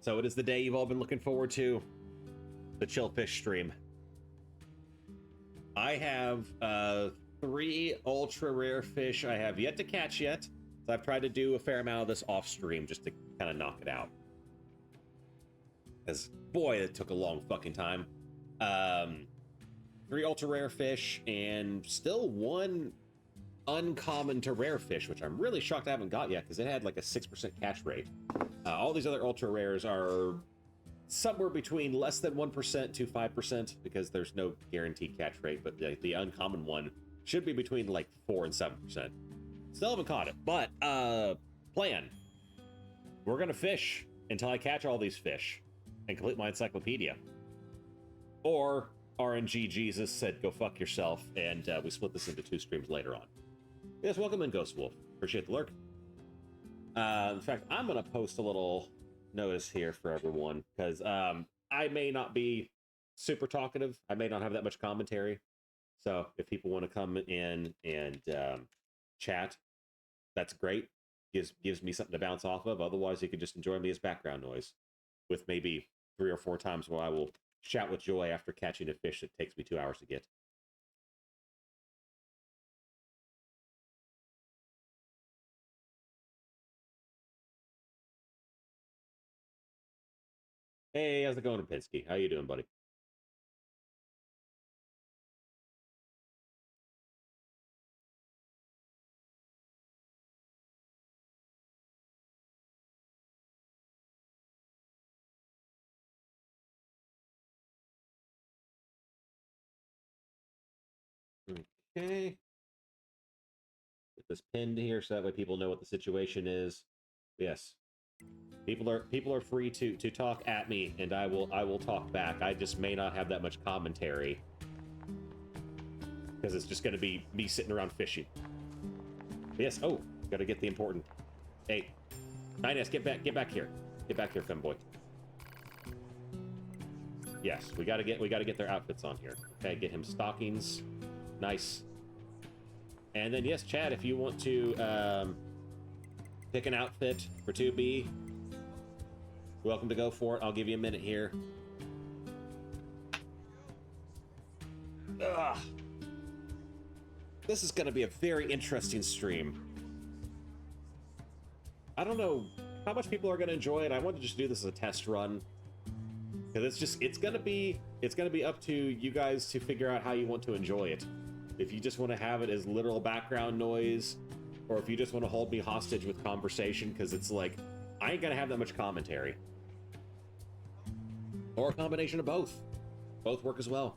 So it is the day you've all been looking forward to, the Chill Fish stream. I have 3 ultra rare fish I have yet to catch yet. So I've tried to do a fair amount of this off stream just to kind of knock it out. Because boy, it took a long fucking time. 3 ultra rare fish and still 1 uncommon to rare fish, which I'm really shocked I haven't got yet because it had like a 6% catch rate. All these other ultra rares are somewhere between less than 1% to 5% because there's no guaranteed catch rate, but the uncommon one should be between like 4 and 7%. Still haven't caught it, but plan. We're gonna fish until I catch all these fish and complete my encyclopedia. Or RNG Jesus said, go fuck yourself, and we split this into 2 streams later on. Yes, welcome in, Ghost Wolf. Appreciate the lurk. In fact, I'm going to post a little notice here for everyone, because I may not be super talkative. I may not have that much commentary. So if people want to come in and chat, that's great. Gives me something to bounce off of. Otherwise, you can just enjoy me as background noise, with maybe 3 or 4 times where I will shout with joy after catching a fish that takes me 2 hours to get. Hey, how's it going, Pinsky? How you doing, buddy? Okay. Get this pinned here so that way people know what the situation is. Yes. People are free to talk at me, and I will talk back. I just may not have that much commentary because it's just going to be me sitting around fishing. But yes. Oh, got to get the important. Hey, Nines, get back here, femboy. Yes, we gotta get their outfits on here. Okay, get him stockings. Nice. And then yes, Chad, if you want to pick an outfit for 2B, welcome to go for it. I'll give you a minute here. Ugh. This is going to be a very interesting stream. I don't know how much people are going to enjoy it. I want to just do this as a test run, because it's going to be up to you guys to figure out how you want to enjoy it. If you just want to have it as literal background noise, or if you just want to hold me hostage with conversation, because it's like, I ain't gonna have that much commentary. Or a combination of both. Both work as well.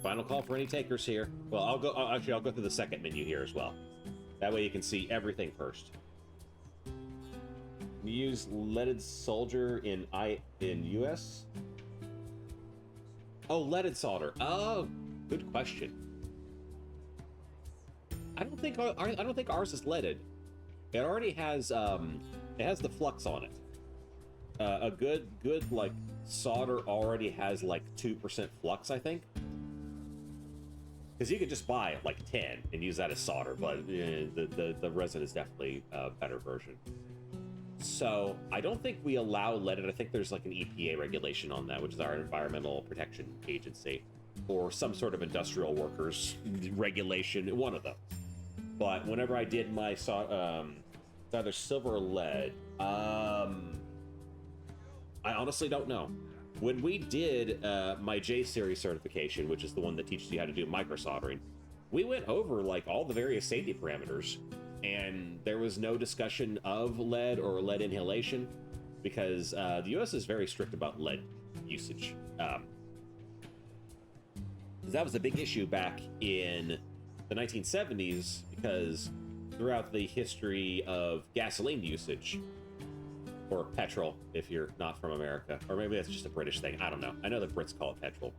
Final call for any takers here. Well, I'll go through the second menu here as well. That way you can see everything first. You use leaded solder in US? Oh, leaded solder. Oh, good question. I don't think ours is leaded. It already has it has the flux on it. A good like solder already has like 2% flux, I think. Because you could just buy like 10 and use that as solder, but the resin is definitely a better version. So I don't think we allow leaded. I think there's like an EPA regulation on that, which is our Environmental Protection Agency, or some sort of industrial workers regulation, one of those. But whenever I did my it's either silver or lead, I honestly don't know. When we did my J series certification, which is the one that teaches you how to do micro soldering, we went over like all the various safety parameters, and there was no discussion of lead or lead inhalation, because the US is very strict about lead usage. That was a big issue back in the 1970s, because throughout the history of gasoline usage, or petrol if you're not from America, or maybe that's just a British thing, I don't know. I know the Brits call it petrol,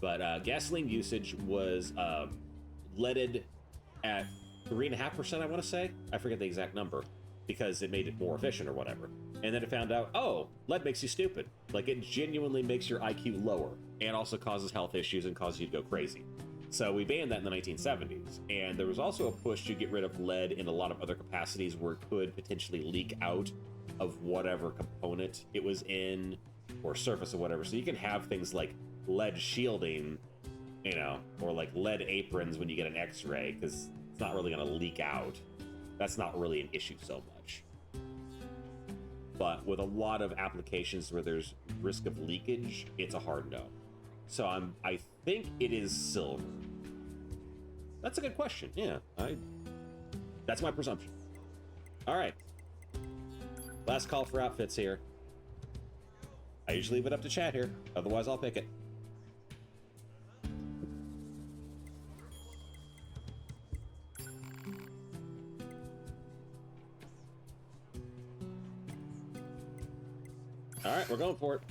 but gasoline usage was leaded at 3.5%, I want to say. I forget the exact number, because it made it more efficient or whatever. And then it found out, oh, lead makes you stupid. Like, it genuinely makes your IQ lower, and also causes health issues and causes you to go crazy. So we banned that in the 1970s, and there was also a push to get rid of lead in a lot of other capacities where it could potentially leak out of whatever component it was in, or surface or whatever. So you can have things like lead shielding, you know, or like lead aprons when you get an X-ray, because it's not really going to leak out. That's not really an issue so much. But with a lot of applications where there's risk of leakage, it's a hard no. So I think it is silver. That's a good question. Yeah, that's my presumption. All right. Last call for outfits here. I usually leave it up to chat here. Otherwise, I'll pick it. All right, we're going for it.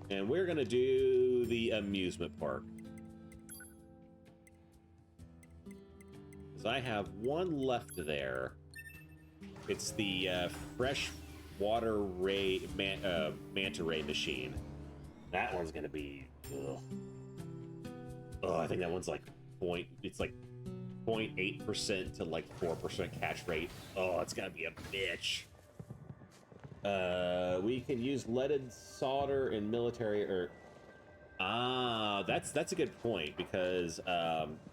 And we're gonna do the amusement park. Because I have one left there. It's the fresh water manta ray machine. That one's gonna be, I think that one's like it's like 0.8% to like 4% catch rate. Oh, it's gonna be a bitch. We can use leaded solder in military or that's a good point, because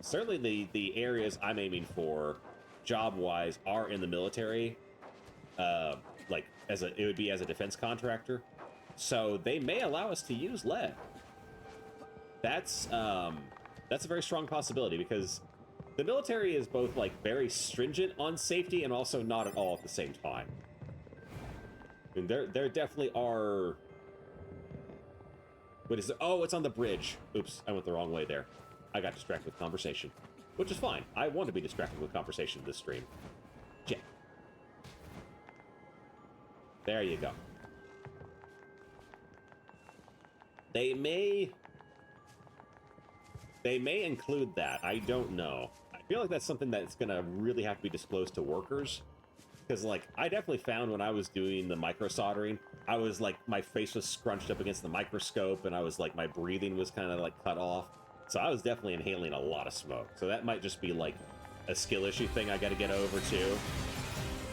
certainly the areas I'm aiming for job wise are in the military, like it would be as a defense contractor, so they may allow us to use lead. That's a very strong possibility, because the military is both like very stringent on safety and also not at all at the same time. I mean, there definitely are. What is it? Oh, it's on the bridge. Oops, I went the wrong way there. I got distracted with conversation, which is fine. I want to be distracted with conversation in this stream. Check. There you go. They may include that. I don't know. I feel like that's something that's gonna really have to be disclosed to workers. Because, like, I definitely found when I was doing the micro soldering, I was like, my face was scrunched up against the microscope, and I was like, my breathing was kind of like cut off. So I was definitely inhaling a lot of smoke. So that might just be like a skill issue thing I got to get over too.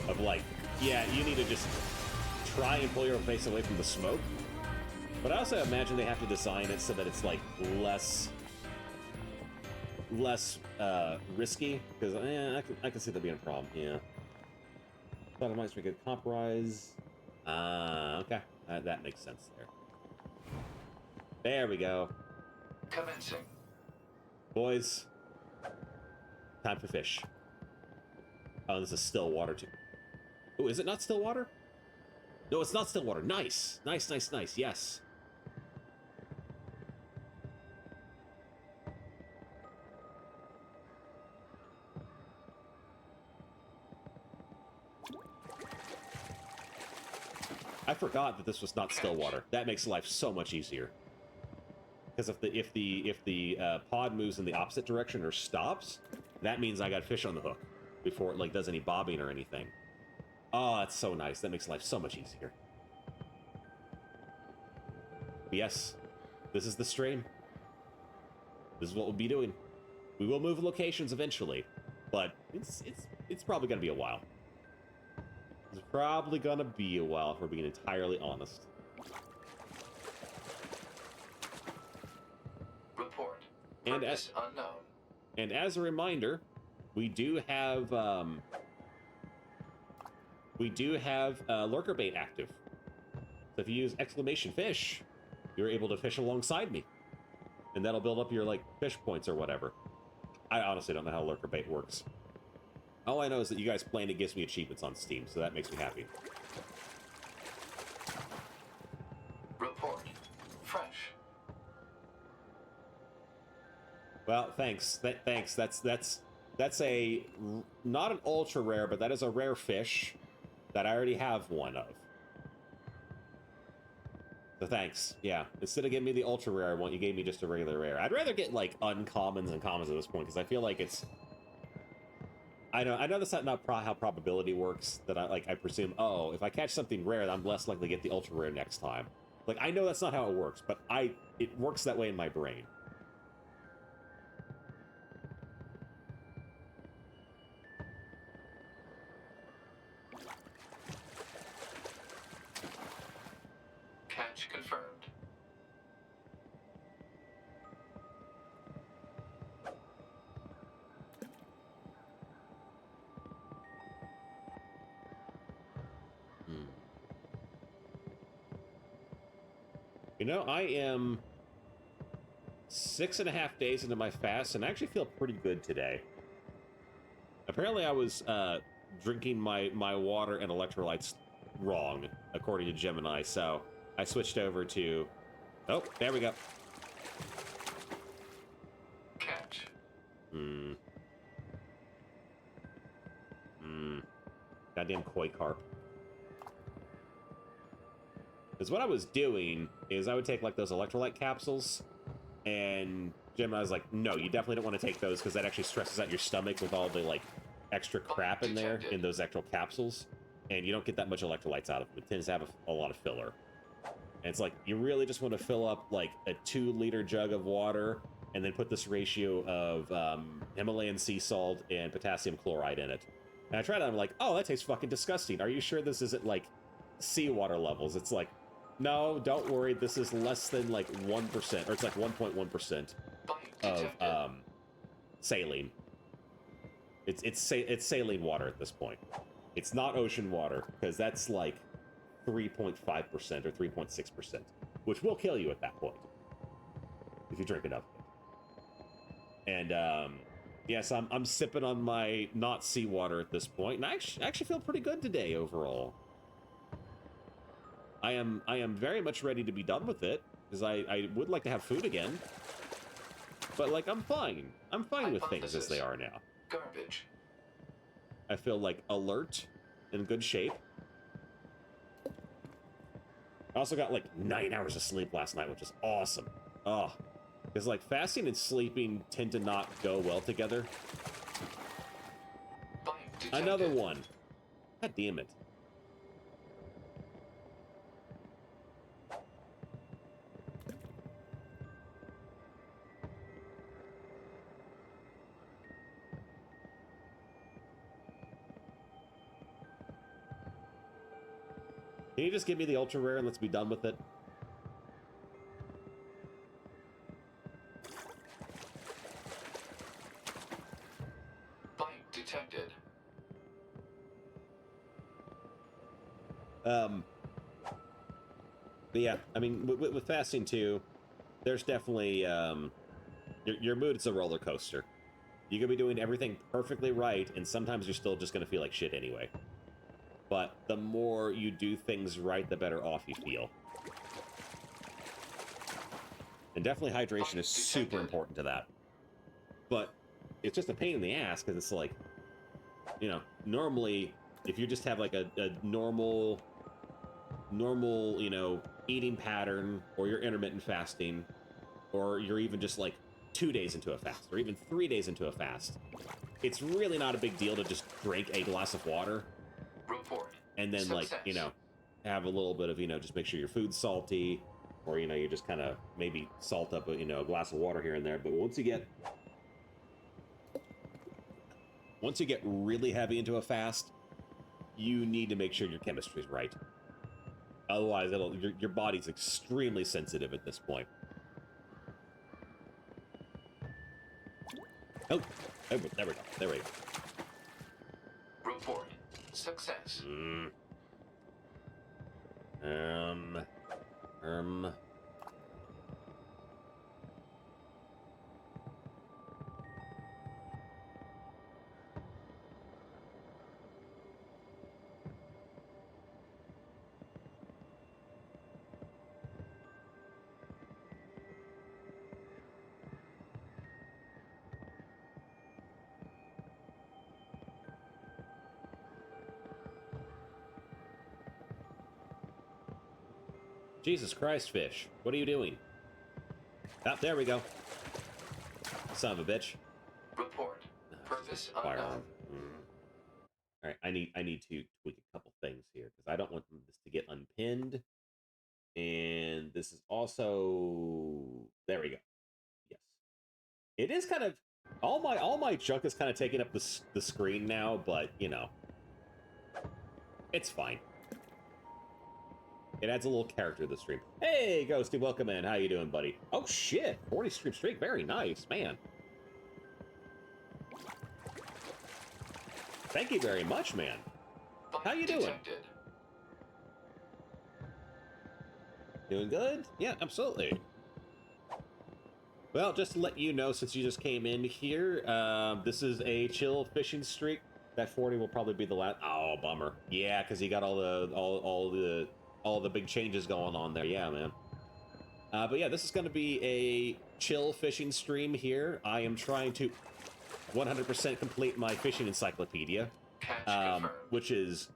Of like, yeah, you need to just try and pull your face away from the smoke. But I also imagine they have to design it so that it's like less risky. Because I can see that being a problem. Yeah. Thought it might be a good compromise. Okay. That makes sense there. There we go. Commencing. Boys, time for fish. Oh, this is still water too. Oh, is it not still water? No, it's not still water. Nice. Nice, nice, nice. Yes. I forgot that this was not still water. That makes life so much easier. Because if the pod moves in the opposite direction or stops, that means I got fish on the hook before it like does any bobbing or anything. Oh, that's so nice. That makes life so much easier. Yes, this is the stream. This is what we'll be doing. We will move locations eventually, but it's probably gonna be a while. It's probably gonna be a while if we're being entirely honest. Report. And Purpose unknown. And as a reminder, we do have lurker bait active. So if you use exclamation fish, you're able to fish alongside me, and that'll build up your like fish points or whatever. I honestly don't know how lurker bait works. All I know is that you guys playing it gives me achievements on Steam, so that makes me happy. Report. Fresh. Well, thanks. Thanks. That's a not an ultra rare, but that is a rare fish that I already have one of. So thanks. Yeah. Instead of giving me the ultra rare I want, you gave me just a regular rare. I'd rather get like uncommons and commons at this point, because I feel like it's. I know that's not how probability works. That I presume, oh, if I catch something rare, I'm less likely to get the ultra rare next time. Like, I know that's not how it works, but it works that way in my brain. Catch confirmed. Hmm. You know, I am 6.5 days into my fast, and I actually feel pretty good today. Apparently, I was drinking my water and electrolytes wrong, according to Gemini, so I switched over to... Oh, there we go. Catch. Hmm. Goddamn koi carp. Because what I was doing is I would take, like, those electrolyte capsules, and Gemini was like, no, you definitely don't want to take those because that actually stresses out your stomach with all the, like, extra crap in there in those actual capsules, and you don't get that much electrolytes out of them. It tends to have a lot of filler. And it's like, you really just want to fill up, like, a 2-liter jug of water and then put this ratio of Himalayan sea salt and potassium chloride in it. And I tried it, I'm like, oh, that tastes fucking disgusting. Are you sure this isn't, like, seawater levels? It's like, no, don't worry, this is less than, like, 1%, or it's like 1.1% of saline. It's saline water at this point. It's not ocean water, because that's like 3.5% or 3.6%, which will kill you at that point if you drink enough of it. And yes, I'm sipping on my not seawater at this point, and I actually feel pretty good today overall. I am very much ready to be done with it, because I would like to have food again. But, like, I'm fine. I'm fine with things as they are now. Garbage. I feel, like, alert, in good shape. I also got, like, 9 hours of sleep last night, which is awesome. Oh, because, like, fasting and sleeping tend to not go well together. Another one. God damn it. Can you just give me the ultra rare and let's be done with it? Bite detected. But yeah, I mean, with fasting too, there's definitely your mood is a roller coaster. You could be doing everything perfectly right, and sometimes you're still just gonna feel like shit anyway. But the more you do things right, the better off you feel. And definitely hydration is super important to that. But it's just a pain in the ass, because it's like, you know, normally, if you just have like a normal, you know, eating pattern, or you're intermittent fasting, or you're even just like 2 days into a fast, or even 3 days into a fast, it's really not a big deal to just drink a glass of water. Report. And then, like, you know, have a little bit of, you know, just make sure your food's salty, or, you know, you just kind of maybe salt up, you know, a glass of water here and there. But once you get really heavy into a fast, you need to make sure your chemistry is right. Otherwise, your body's extremely sensitive at this point. Oh, there we go. There we go. Report. Success. Jesus Christ, fish. What are you doing? Oh, there we go. Son of a bitch. Report. Purpose unknown. All right, I need to tweak a couple things here, because I don't want this to get unpinned, And this is also, there we go. Yes. It is kind of, all my junk is kind of taking up the screen now, but you know, it's fine. It adds a little character to the stream. Hey, Ghosty, welcome in. How you doing, buddy? Oh shit, 40 stream streak, very nice, man. Thank you very much, man. How you doing? Doing good? Yeah, absolutely. Well, just to let you know, since you just came in here, this is a chill fishing streak. That 40 will probably be the last. Oh, bummer. Yeah, because you got all the big changes going on there. Yeah, man. But yeah, this is going to be a chill fishing stream here. I am trying to 100% complete my fishing encyclopedia, which is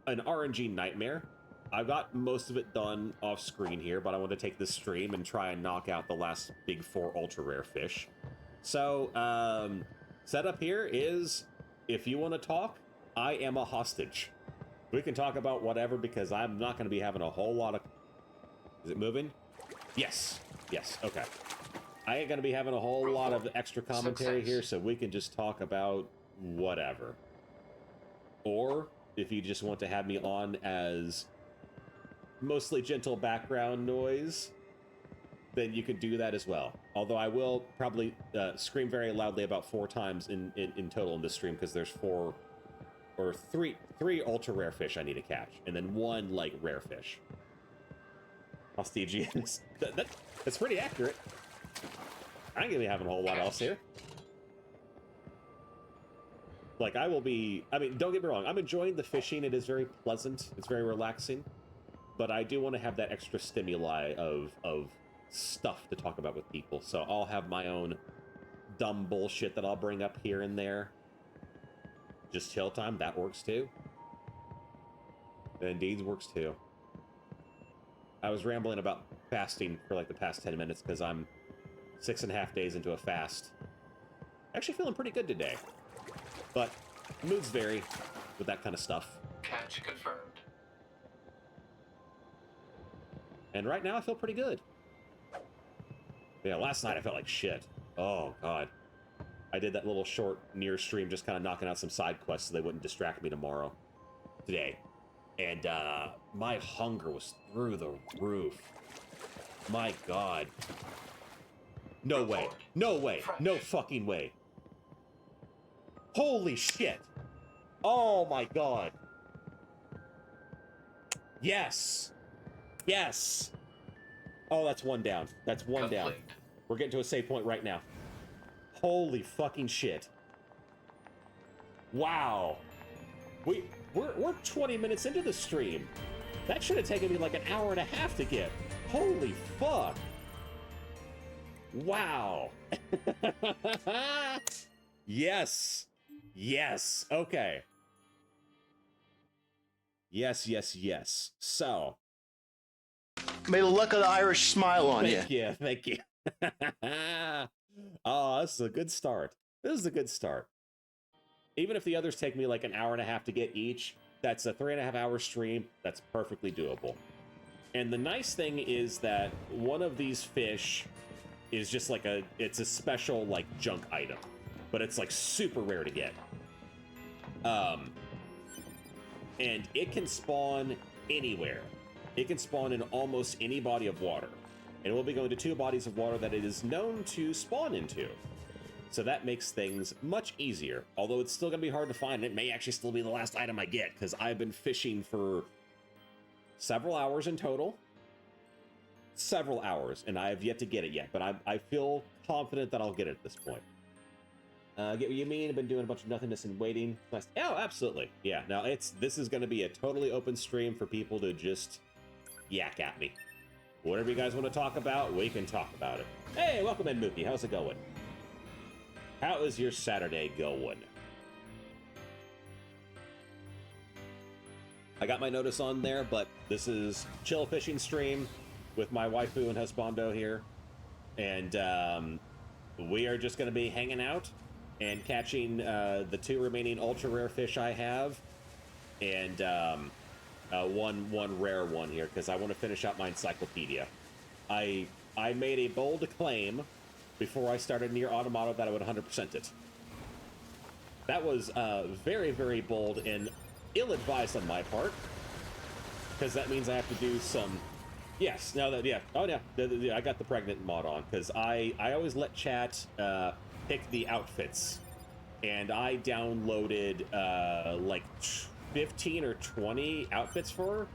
an RNG nightmare. I've got most of it done off screen here, but I want to take this stream and try and knock out the last big 4 ultra rare fish. So, setup here is, if you want to talk, I am a hostage. We can talk about whatever, because I'm not going to be having a whole lot of... Is it moving? Yes. Yes, okay. I ain't going to be having a whole lot of extra commentary here, so we can just talk about whatever. Or, if you just want to have me on as mostly gentle background noise, then you can do that as well. Although I will probably scream very loudly about 4 times in total in this stream, because there's 4 or 3 ultra rare fish I need to catch, and then 1 like rare fish. Hostagians. That's pretty accurate. I ain't gonna be having a whole lot else here. Like, I will be... I mean, don't get me wrong. I'm enjoying the fishing. It is very pleasant. It's very relaxing. But I do want to have that extra stimuli of stuff to talk about with people. So I'll have my own dumb bullshit that I'll bring up here and there. Just chill time. That works, too. That indeed works, too. I was rambling about fasting for, like, the past 10 minutes because I'm 6.5 days into a fast. Actually feeling pretty good today. But moods vary with that kind of stuff. Catch confirmed. And right now I feel pretty good. Yeah, last night I felt like shit. Oh, God. I did that little short Nier stream just kind of knocking out some side quests so they wouldn't distract me today. And my hunger was through the roof. My God. No way. No way. No fucking way. Holy shit. Oh my God. Yes. Yes. Oh, that's 1 down. That's 1 down. We're getting to a save point right now. Holy fucking shit. Wow. We're 20 minutes into the stream. That should have taken me like an hour and a half to get. Holy fuck. Wow. Yes. Yes. Okay. Yes, yes, yes. So. May the luck of the Irish smile on you. Thank you. Thank you. Oh, this is a good start. This is a good start. Even if the others take me like an hour and a half to get each, that's a 3.5 hour stream. That's perfectly doable. And the nice thing is that one of these fish is just like it's a special like junk item, but it's like super rare to get. And it can spawn anywhere. It can spawn in almost any body of water. And we'll be going to 2 bodies of water that it is known to spawn into. So that makes things much easier. Although it's still going to be hard to find. It may actually still be the last item I get, because I've been fishing for several hours in total. Several hours, and I have yet to get it yet. But I feel confident that I'll get it at this point. Get what you mean? I've been doing a bunch of nothingness and waiting. Nice. Oh, absolutely. Yeah, now this is going to be a totally open stream for people to just yak at me. Whatever you guys want to talk about, we can talk about it. Hey, welcome in, Mookie. How's it going? How is your Saturday going? I got my notice on there, but this is chill fishing stream with my waifu and husbando here. And we are just going to be hanging out and catching the 2 remaining ultra rare fish I have. And one rare one here because I want to finish out my encyclopedia. I made a bold claim before I started Nier Automata that I would 100% it. That was very, very bold and ill-advised on my part, because that means I have to do some... Yes, no, that, yeah, oh yeah, I got the pregnant mod on, because I always let chat pick the outfits, and I downloaded like 15 or 20 outfits for her,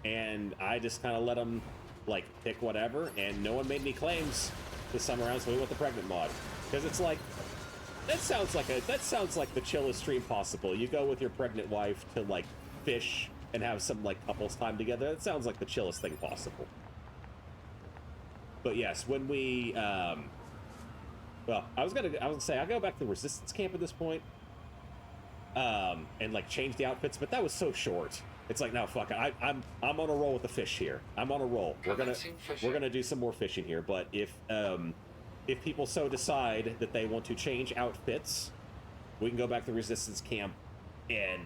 and I just kind of let them like pick whatever, and no one made any claims this time around, so we went the pregnant mod, because it's like, that sounds like the chillest stream possible. You go with your pregnant wife to like fish and have some like couples time together. That sounds like the chillest thing possible. But yes, when we well, I was gonna say I go back to the resistance camp at this point, and like change the outfits, but that was so short. It's like, no, fuck it. I'm on a roll with the fish here. I'm on a roll. We're gonna do some more fishing here. But if people so decide that they want to change outfits, we can go back to the resistance camp and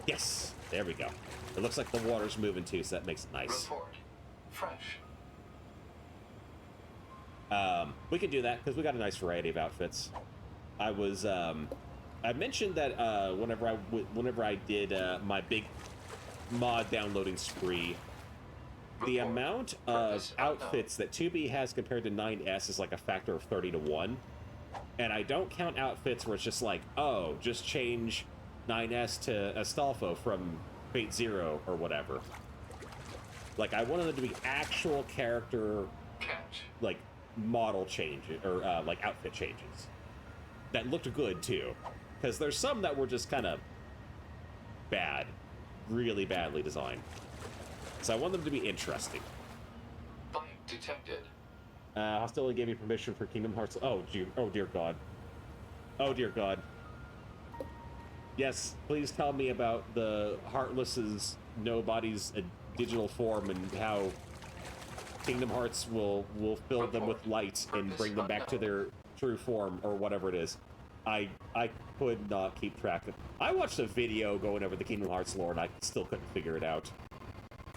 yes, there we go. It looks like the water's moving too, so that makes it nice. Report. Fresh. We can do that because we got a nice variety of outfits. I was I mentioned that whenever I did my big mod downloading spree, the amount of outfits that 2B has compared to 9S is like a factor of 30 to 1. And I don't count outfits where it's just like, oh, just change 9S to Astolfo from Fate Zero or whatever. Like, I wanted them to be actual character, like, model changes, or, like, outfit changes. That looked good, too. Because there's some that were just kind of bad. Really badly designed. So I want them to be interesting. Bite detected. Hostility gave me permission for Kingdom Hearts. Oh dear God. Oh dear God. Yes, please tell me about the Heartless's nobody's digital form and how Kingdom Hearts will fill them with light and bring them back to their true form or whatever it is. I could not keep track of. I watched a video going over the Kingdom Hearts lore and I still couldn't figure it out.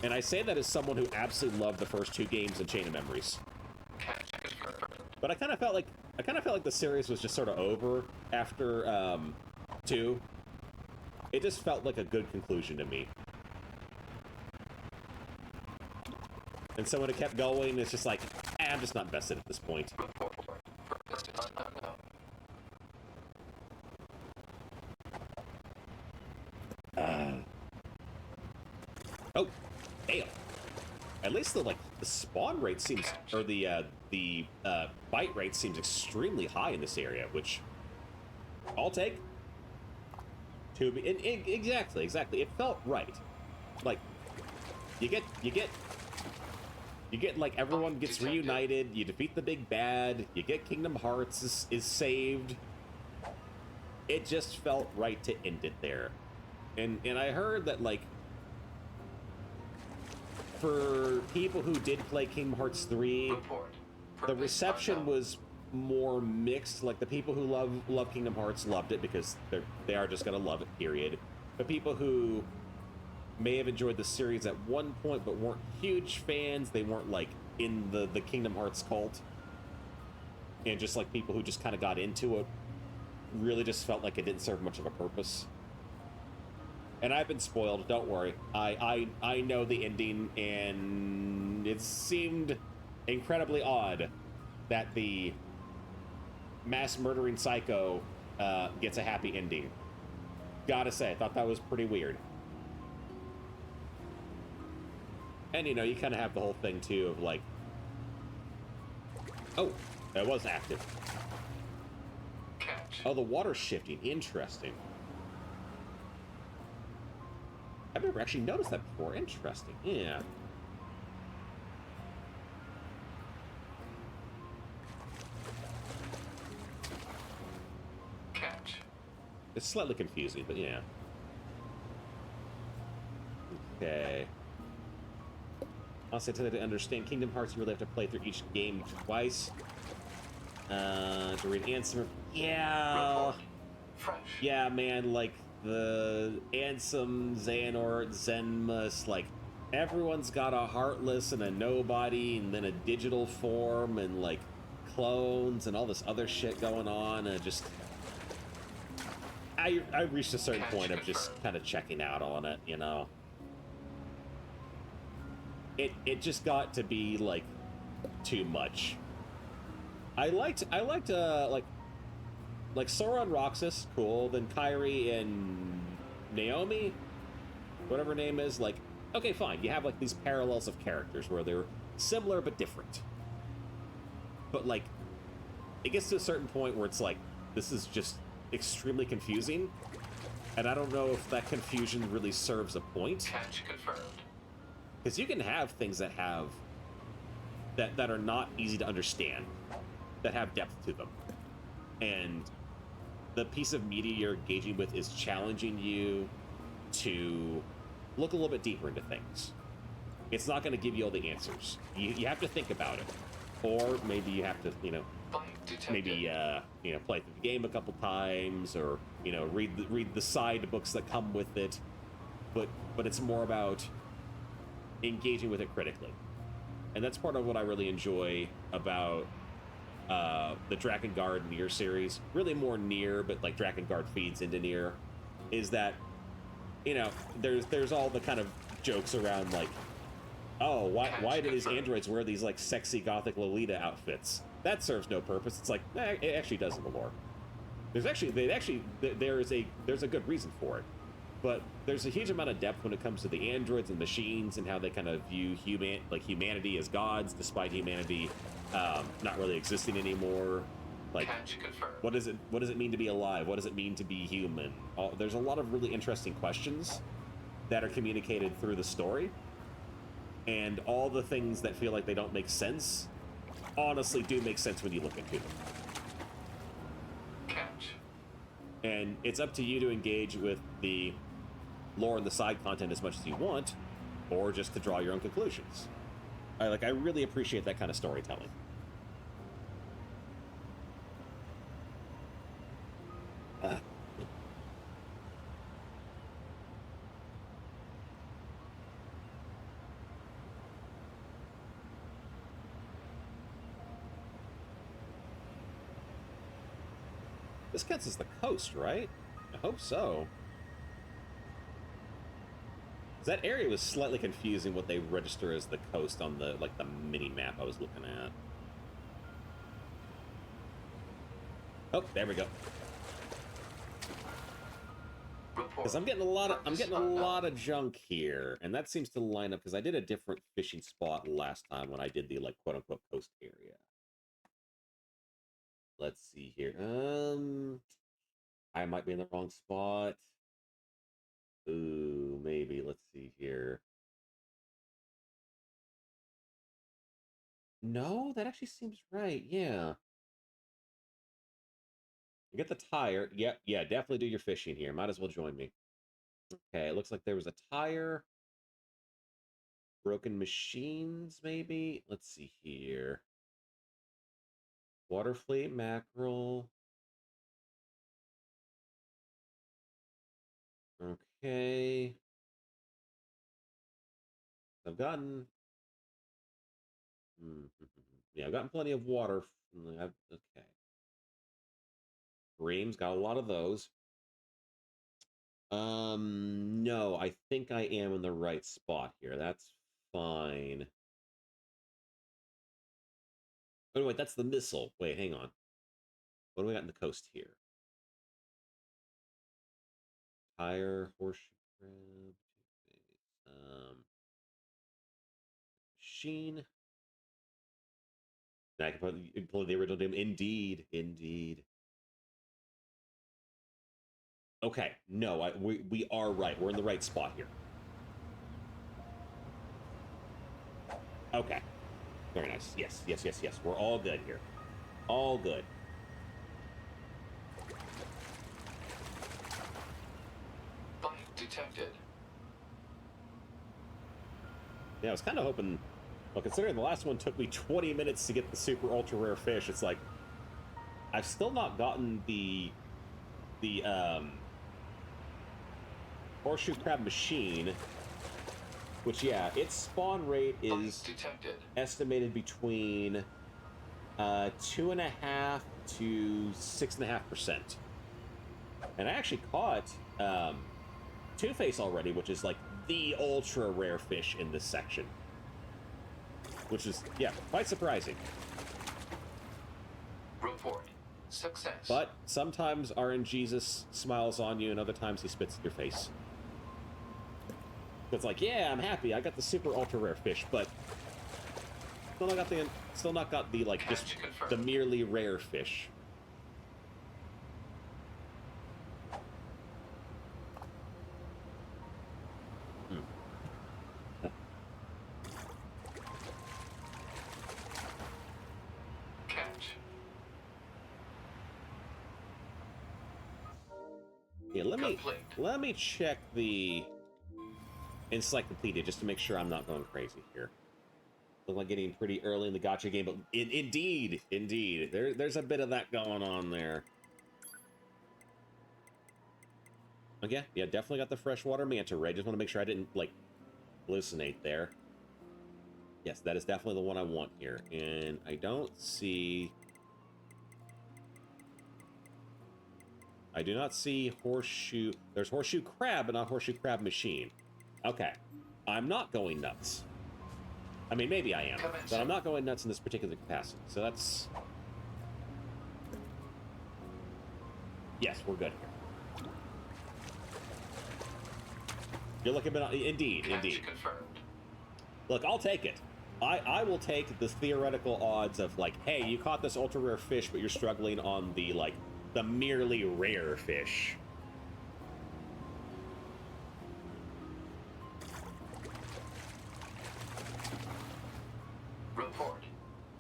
And I say that as someone who absolutely loved the first two games in Chain of Memories. But I kind of felt like the series was just sort of over after 2. It just felt like a good conclusion to me. And so when it kept going, it's just like, I'm just not invested at this point. Oh, damn. At least the spawn rate seems, or the bite rate seems extremely high in this area, which I'll take. Exactly. It felt right. Like, you get like everyone gets reunited. You defeat the big bad. You get Kingdom Hearts is saved. It just felt right to end it there. And I heard that, like, for people who did play Kingdom Hearts 3, the reception was more mixed. Like, the people who love Kingdom Hearts loved it because they are just gonna love it, period. But people who may have enjoyed the series at one point but weren't huge fans, they weren't like in the Kingdom Hearts cult, and just like people who just kind of got into it, really just felt like it didn't serve much of a purpose. And I've been spoiled, don't worry. I know the ending, and it seemed incredibly odd that the mass murdering psycho gets a happy ending. Gotta say, I thought that was pretty weird. And, you know, you kind of have the whole thing, too, of, like... Oh, that was active. Oh, the water's shifting. Interesting. I've never actually noticed that before. Interesting. Yeah. It's slightly confusing, but yeah. Okay. Also, to understand Kingdom Hearts, you really have to play through each game twice. To read answer. Yeah. Yeah, man, like, the Ansem, Xehanort, Zenmus, like, everyone's got a Heartless and a Nobody, and then a digital form, and, like, clones, and all this other shit going on, and just... I reached a certain point of just kind of checking out on it, you know? It just got to be, like, too much. I liked like Sora and Roxas, cool. Then Kairi and Naomi, whatever her name is, like, okay, fine. You have like these parallels of characters where they're similar but different. But like, it gets to a certain point where it's like, this is just extremely confusing, and I don't know if that confusion really serves a point. Catch confirmed. Because you can have things that have that are not easy to understand, that have depth to them, and the piece of media you're engaging with is challenging you to look a little bit deeper into things. It's not going to give you all the answers. You have to think about it, or maybe you have to, you know, maybe you know, play through the game a couple times, or you know, read the side books that come with it. But it's more about engaging with it critically, and that's part of what I really enjoy about the Drakengard Nier series. Really more Nier, but like Drakengard feeds into Nier. Is that, you know, there's all the kind of jokes around like, oh, why do these androids wear these like sexy gothic Lolita outfits? That serves no purpose. It's like, it actually does in the lore. There's a good reason for it, but there's a huge amount of depth when it comes to the androids and machines and how they kind of view humanity as gods, despite humanity not really existing anymore. Like, what does it mean to be alive? What does it mean to be human? There's a lot of really interesting questions that are communicated through the story, and all the things that feel like they don't make sense honestly do make sense when you look into them. Catch. And it's up to you to engage with the lore and the side content as much as you want, or just to draw your own conclusions. I really appreciate that kind of storytelling. This counts as the coast, right? I hope so. That area was slightly confusing, what they register as the coast on the the mini map I was looking at. Oh, there we go. Because I'm getting a lot of junk here, and that seems to line up because I did a different fishing spot last time when I did the like quote unquote coast area. Let's see here. I might be in the wrong spot. Ooh, maybe. Let's see here. No, that actually seems right. Yeah. You get the tire. Yep, yeah, definitely do your fishing here. Might as well join me. Okay, it looks like there was a tire. Broken machines, maybe? Let's see here. Water fleet, mackerel. Okay. I've gotten... Yeah, I've gotten plenty of water. Okay. Reams, got a lot of those. No, I think I am in the right spot here. That's fine. Oh, wait, that's the missile. Wait, hang on. What do we got in the coast here? Tire, horseshoe crab, machine. I can pull the original name. Indeed, indeed. Okay, no, we are right. We're in the right spot here. Okay, very nice. Yes, yes, yes, yes. We're all good here. All good. Bite detected. Yeah, I was kind of hoping. Well, considering the last one took me 20 minutes to get the super ultra rare fish, it's like I've still not gotten the horseshoe crab machine, which, yeah, its spawn rate is detected. estimated between 2.5 to 6.5%. And I actually caught Two-Face already, which is like the ultra rare fish in this section. Which is, yeah, quite surprising. Report. Success. But sometimes RNGesus smiles on you, and other times he spits in your face. It's like, yeah, I'm happy. I got the super ultra rare fish, but still not got the like just the merely rare fish. Catch. Yeah, let me check the encyclopedia just to make sure I'm not going crazy here. Look like getting pretty early in the gacha game, but indeed, there's a bit of that going on there. Okay, yeah, definitely got the freshwater manta ray. Just want to make sure I didn't like hallucinate there. Yes, that is definitely the one I want here, and I don't see. I do not see horseshoe. There's horseshoe crab, but not horseshoe crab machine. Okay, I'm not going nuts. I mean, maybe I am, but I'm not going nuts in this particular capacity. So that's... Yes, we're good here. You're looking at... Indeed. Confirmed. Look, I'll take it. I will take the theoretical odds of, like, hey, you caught this ultra-rare fish, but you're struggling on the, like, the merely rare fish. Report.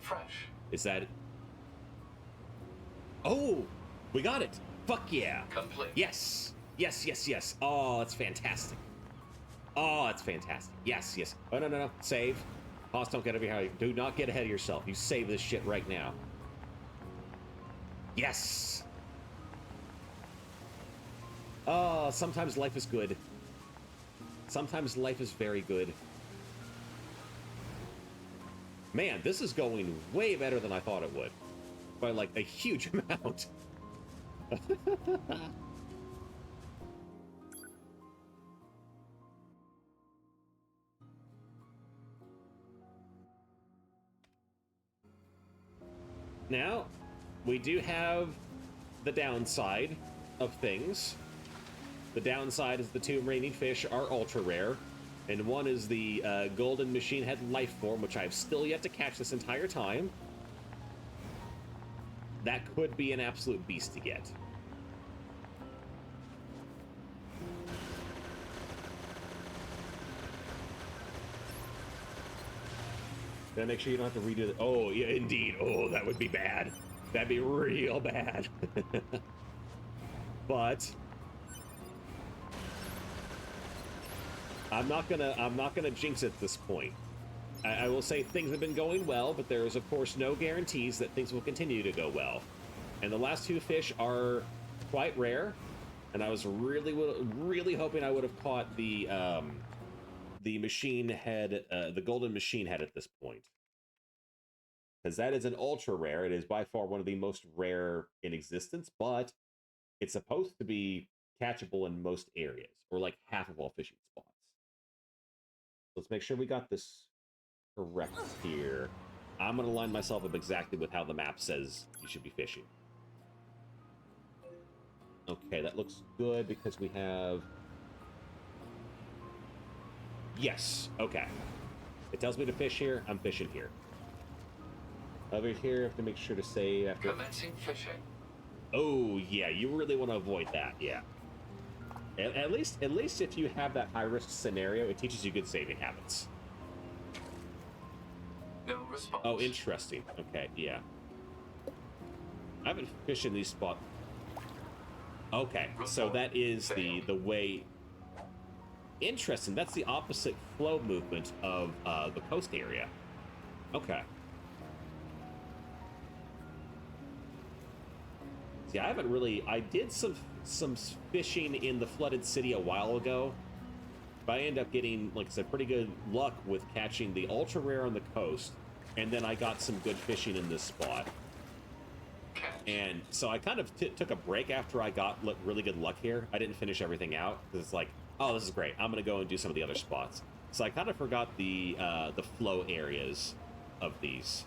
Fresh. Is that... Oh! We got it! Fuck yeah! Complete. Yes! Yes! Oh, that's fantastic. Oh, that's fantastic. Yes. Oh, no. Save. Hoss, don't get ahead of you. Do not get ahead of yourself. You save this shit right now. Yes! Oh, sometimes life is good. Sometimes life is very good. Man, this is going way better than I thought it would. By, like, a huge amount. Now, we do have the downside of things. The downside is the two remaining fish are ultra rare, and one is the golden machine head life form, which I've still yet to catch this entire time. That could be an absolute beast to get. Gotta make sure you don't have to redo the... Oh, yeah, indeed. Oh, that would be bad. That'd be real bad. But I'm not gonna jinx it at this point. I will say things have been going well, but there is of course no guarantees that things will continue to go well. And the last two fish are quite rare, and I was really hoping I would have caught the machine head, the golden machine head at this point, because that is an ultra rare. It is by far one of the most rare in existence, but it's supposed to be catchable in most areas, or like half of all fishing spots. Let's make sure we got this correct here. I'm going to line myself up exactly with how the map says you should be fishing. Okay, that looks good because we have... Yes, okay. It tells me to fish here, I'm fishing here. Over here, I have to make sure to save after... Commencing fishing. Oh, yeah, you really want to avoid that, yeah. At least if you have that high-risk scenario, it teaches you good saving habits. No response. Oh, interesting. Okay, yeah. I haven't fished in these spots. Okay, so that is the way... Interesting, that's the opposite flow movement of the coast area. Okay. See, I haven't really. I did some fishing in the flooded city a while ago, but I ended up getting, like I said, pretty good luck with catching the ultra rare on the coast, and then I got some good fishing in this spot. Catch. And so I kind of took a break after I got really good luck here. I didn't finish everything out because it's like, oh, this is great. I'm gonna go and do some of the other spots. So I kind of forgot the flow areas of these,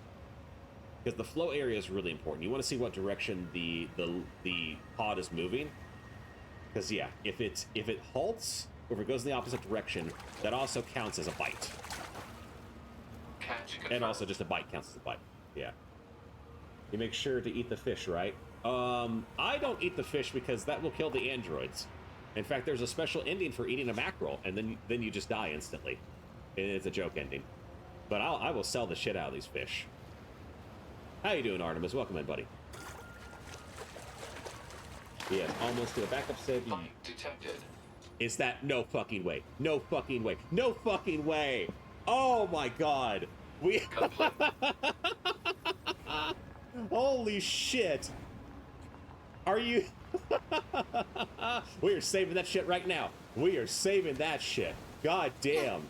because the flow area is really important. You want to see what direction the pod is moving, because yeah, if it halts or if it goes in the opposite direction, that also counts as a bite. Catch confirmed. And also just a bite counts as a bite. Yeah. You make sure to eat the fish, right? I don't eat the fish because that will kill the androids. In fact, there's a special ending for eating a mackerel, and then you just die instantly. And it's a joke ending. But I will sell the shit out of these fish. How you doing, Artemis? Welcome in, buddy. Yeah, almost to a backup save. Bite detected. Is that no fucking way? No fucking way. No fucking way. Oh my god. We Complete. Holy shit. Are you We are saving that shit right now. We are saving that shit. God damn.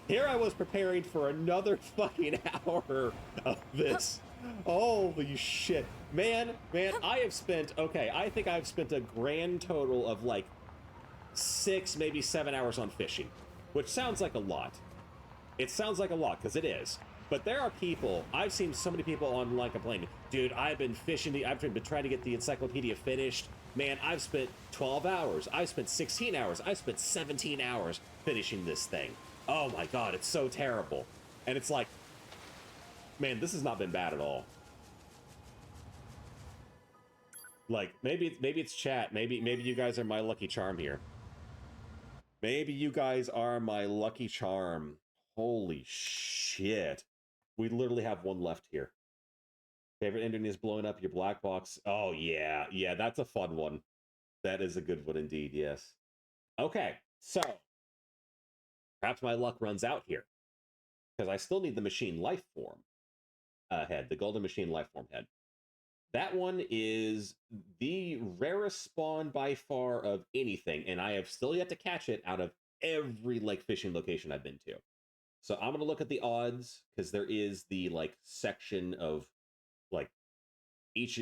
Here I was preparing for another fucking hour of this. Holy shit. Man, I have spent, okay, I think I've spent a grand total of like 6, maybe 7 hours on fishing, which sounds like a lot. It sounds like a lot, because it is. But there are people, I've seen so many people online complaining, dude, I've been fishing, I've been trying to get the encyclopedia finished. Man, I've spent 12 hours, I've spent 16 hours, I've spent 17 hours finishing this thing. Oh my god, it's so terrible. And it's like, man, this has not been bad at all. Like, maybe it's chat, maybe you guys are my lucky charm here. Maybe you guys are my lucky charm. Holy shit. We literally have one left here. Favorite ending is blowing up your black box. Oh, yeah. Yeah, that's a fun one. That is a good one indeed, yes. Okay, so perhaps my luck runs out here, because I still need the machine life form head, the golden machine life form head. That one is the rarest spawn by far of anything, and I have still yet to catch it out of every like fishing location I've been to. So I'm gonna look at the odds, because there is the like section of like each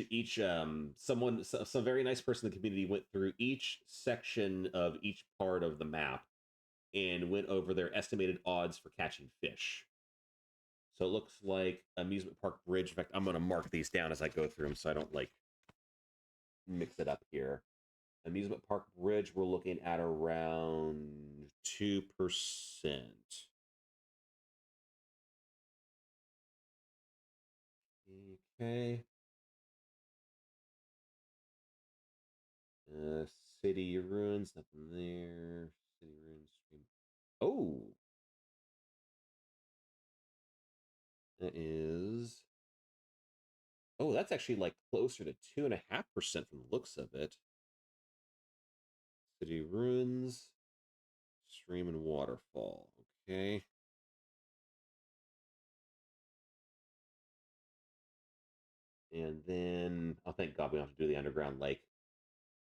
some very nice person in the community went through each section of each part of the map and went over their estimated odds for catching fish. So it looks like amusement park bridge. In fact, I'm gonna mark these down as I go through them so I don't like mix it up here. Amusement park bridge, we're looking at around 2%. Okay. Uh, City ruins, nothing there. City ruins. Oh, that is. Oh, that's actually like closer to 2.5% from the looks of it. City ruins, stream and waterfall. Okay. And then, oh, thank God we don't have to do the underground lake.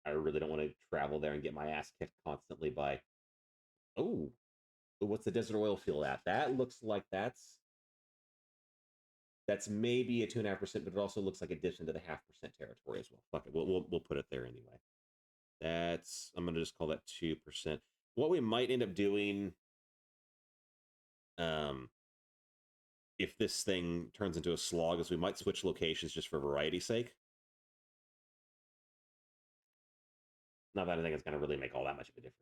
I really don't want to travel there and get my ass kicked constantly by. Oh, what's the desert oil field at? That looks like that's maybe a 2.5%, but it also looks like it dips into the 0.5% territory as well. Fuck it, we'll put it there anyway. That's, I'm gonna just call that 2%. What we might end up doing, if this thing turns into a slog, is we might switch locations just for variety's sake. Not that I think it's gonna really make all that much of a difference.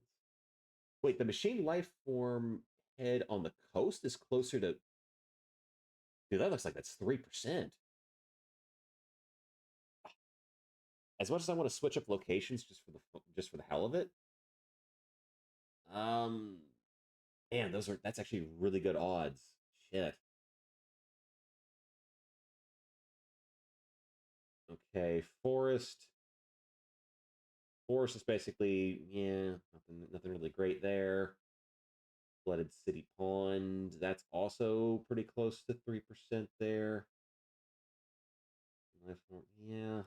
Wait, the machine life form head on the coast is closer to. Dude, that looks like that's 3%. As much as I want to switch up locations just for the hell of it, um, man, that's actually really good odds. Shit. Okay, forest. Forest is basically, yeah, nothing really great there. Flooded city pond. That's also pretty close to 3% there. Yeah.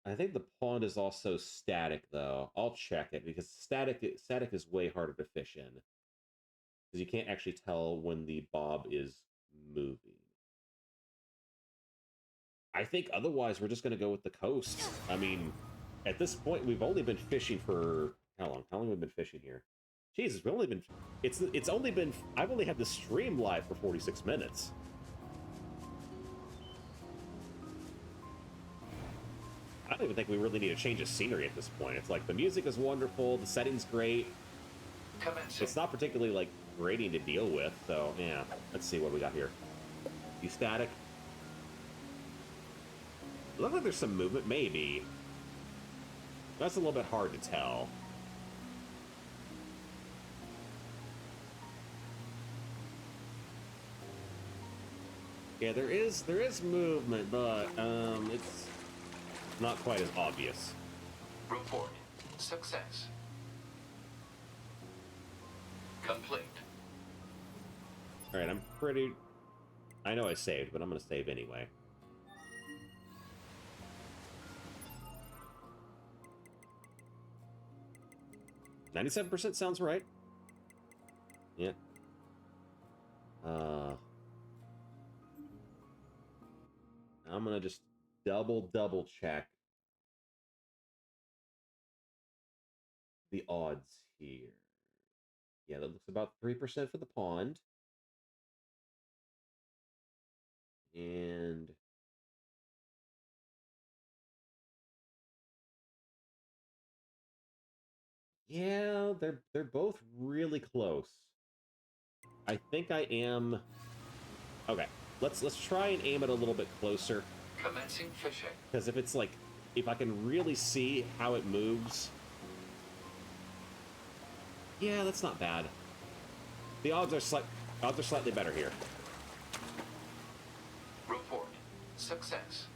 I think the pond is also static, though. I'll check it because static is way harder to fish in because you can't actually tell when the bob is moving. I think otherwise we're just going to go with the coast. I mean, at this point we've only been fishing for how long? How long have we been fishing here? Jesus, we've only been. It's only been. I've only had the stream live for 46 minutes. I don't even think we really need to change the scenery at this point. It's like the music is wonderful, the setting's great. Commencing. It's not particularly like grating to deal with, so yeah. Let's see what we got here. You static? Looks like there's some movement, maybe. That's a little bit hard to tell. Yeah, there is movement, but it's not quite as obvious. Report. Success. Complete. All right, I know I saved, but I'm gonna save anyway. %, sounds right. Yeah. I'm gonna just double check the odds here. Yeah, that looks about 3% for the pond. And yeah, they're both really close. I think I am. Okay, let's try and aim it a little bit closer. Commencing fishing. Because if it's like, if I can really see how it moves, yeah, that's not bad. The odds are slightly better here. Report. Success.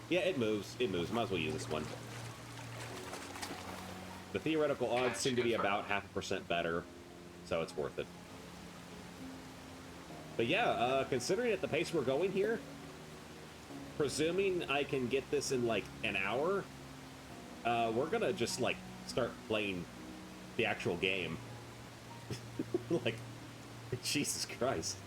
Yeah, it moves. It moves. Might as well use this one. The theoretical odds seem to be about 0.5% better, so it's worth it. But yeah, considering at the pace we're going here, presuming I can get this in like an hour, we're gonna just like start playing the actual game. Like, Jesus Christ.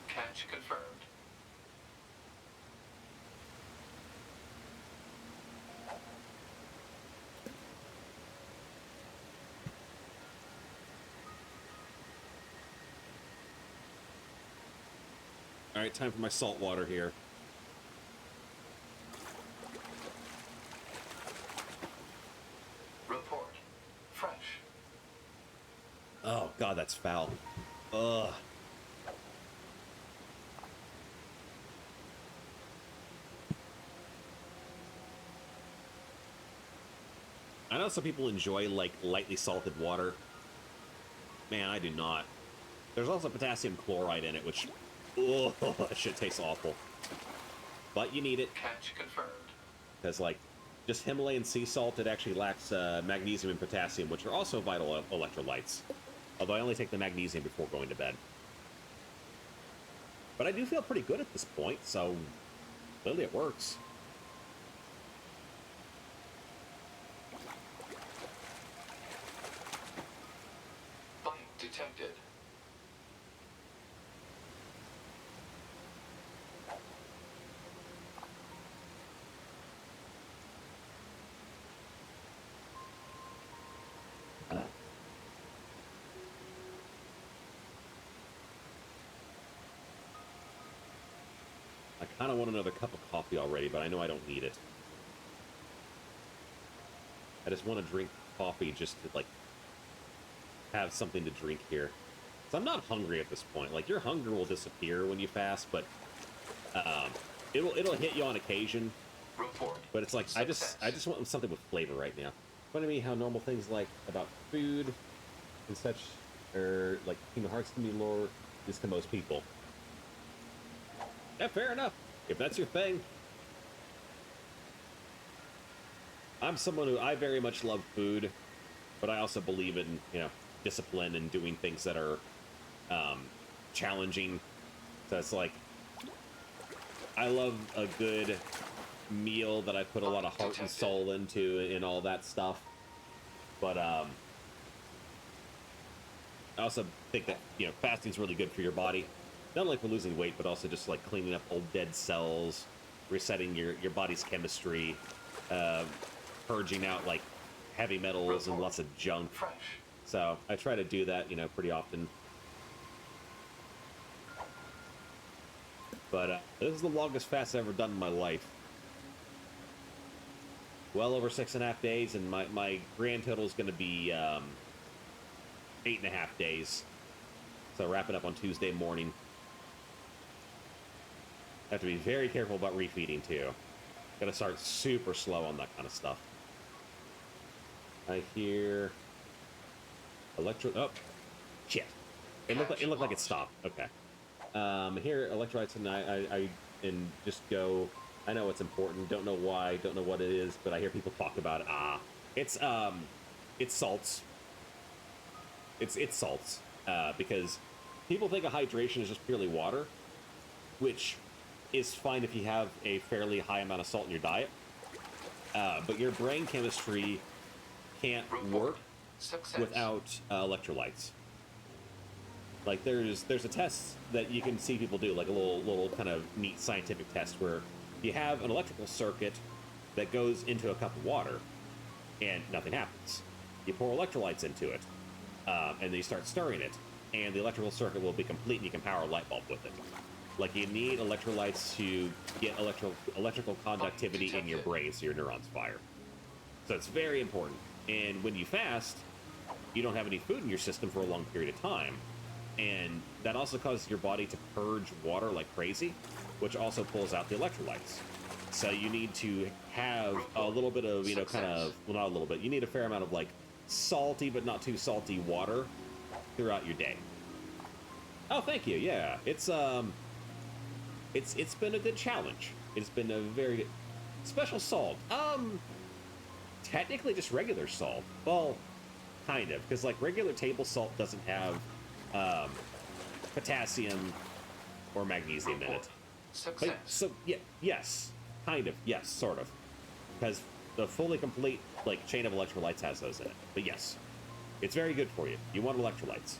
Catch confirmed. All right, time for my salt water here. Report. Fresh. Oh God, that's foul. Ugh. I know some people enjoy like lightly salted water. Man, I do not. There's also potassium chloride in it, which, oh, that shit tastes awful. But you need it. Catch confirmed. Because, like, just Himalayan sea salt, it actually lacks magnesium and potassium, which are also vital electrolytes. Although I only take the magnesium before going to bed. But I do feel pretty good at this point, so clearly it works. Bite detected. I kind of want another cup of coffee already, but I know I don't need it. I just want to drink coffee just to, like, have something to drink here. So I'm not hungry at this point. Like, your hunger will disappear when you fast, but it'll hit you on occasion. Report. But it's like, Success. I just want something with flavor right now. Funny to me how normal things like about food and such, or like Kingdom Hearts can be lore, is to most people. Yeah, fair enough. If that's your thing. I'm someone who I very much love food, but I also believe in, discipline and doing things that are challenging. So it's like, I love a good meal that I put a lot of heart and soul into and all that stuff. But I also think that, fasting's really good for your body. Not only for losing weight, but also just like cleaning up old dead cells, resetting your body's chemistry, purging out like heavy metals and lots of junk. Fresh. So I try to do that, pretty often. But this is the longest fast I've ever done in my life. Well over 6.5 days, and my grand total is going to be 8.5 days. So wrapping up on Tuesday morning. I have to be very careful about refeeding too. Gotta start super slow on that kind of stuff. I hear oh, shit! It looked like it stopped. Okay. Here electrolytes, and I just go. I know it's important. Don't know why. Don't know what it is, but I hear people talk about it. It's salts. It's salts because people think of hydration is just purely water, which is fine if you have a fairly high amount of salt in your diet. But your brain chemistry can't work without electrolytes. Like there's a test that you can see people do, like a little kind of neat scientific test where you have an electrical circuit that goes into a cup of water and nothing happens. You pour electrolytes into it, and then you start stirring it, and the electrical circuit will be complete and you can power a light bulb with it. Like you need electrolytes to get electrical conductivity in your brain so your neurons fire. So it's very important. And when you fast, you don't have any food in your system for a long period of time. And that also causes your body to purge water like crazy, which also pulls out the electrolytes. So you need to have a little bit of, well, not a little bit, you need a fair amount of like salty but not too salty water throughout your day. Oh, thank you. Yeah, it's been a good challenge. It's been a very good special salt. Technically just regular salt. Well, kind of, because like regular table salt doesn't have potassium or magnesium in it. But, so yeah, yes, kind of, yes, sort of, because the fully complete like chain of electrolytes has those in it. But yes, it's very good for you. You want electrolytes.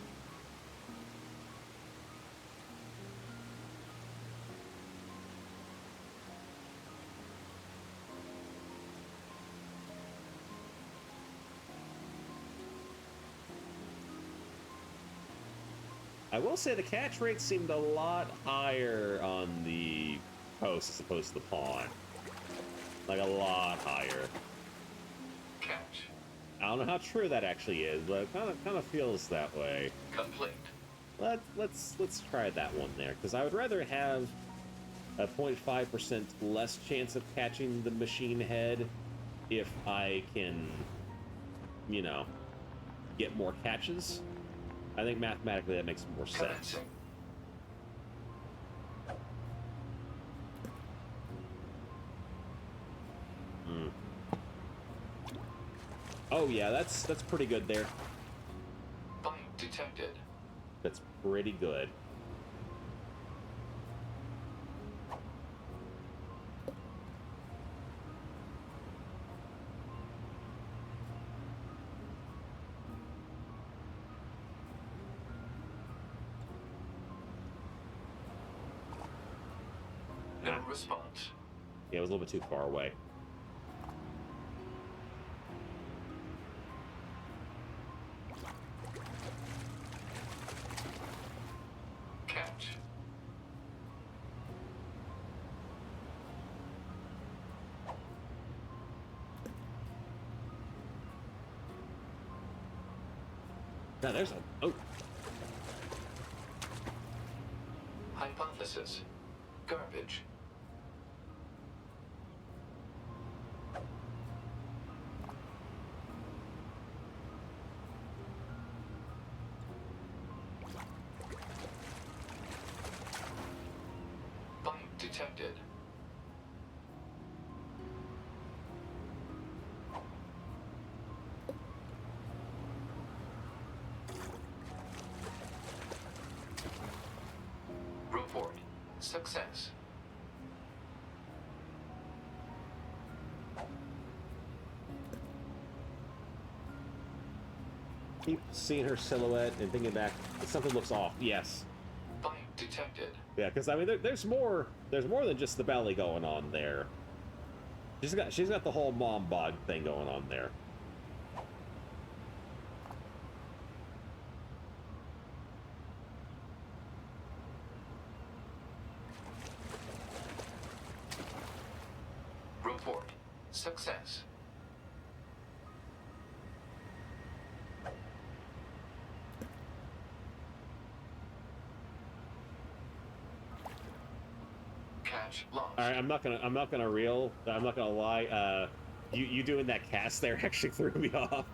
I will say the catch rate seemed a lot higher on the coast as opposed to the pond. Like a lot higher. Catch. I don't know how true that actually is, but it kind of feels that way. Complete. Let's try that one there, because I would rather have a 0.5% less chance of catching the machine head if I can, get more catches. I think mathematically that makes more sense. Oh yeah, that's pretty good there. Bite detected. That's pretty good. No response. Yeah, it was a little bit too far away. Catch. Now there's a... Oh. Hypothesis. Garbage. Bite detected. Report. Success. Keep seeing her silhouette and thinking back, something looks off. Yes. Bite detected. Yeah, because I mean, there's more. There's more than just the belly going on there. She's got the whole mom bod thing going on there. Report. Success. Catch lost. All right, I'm not gonna lie. You doing that cast there actually threw me off.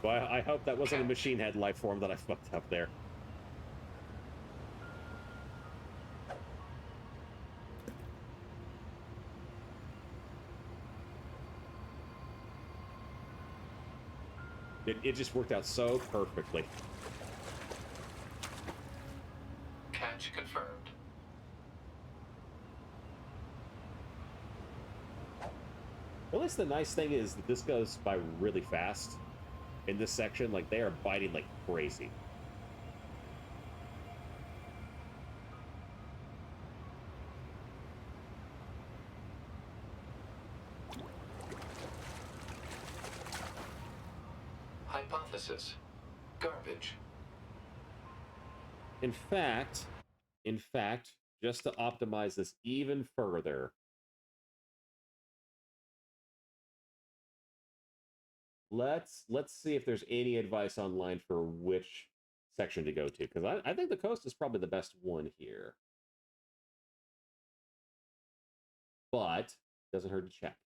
Well, I hope that wasn't a machine head life form that I fucked up there. It just worked out so perfectly. Catch confirmed. Well, at least the nice thing is that this goes by really fast. In this section, like, they are biting like crazy. Hypothesis. Garbage. In fact, just to optimize this even further, let's see if there's any advice online for which section to go to, because I think the coast is probably the best one here. But doesn't hurt to check.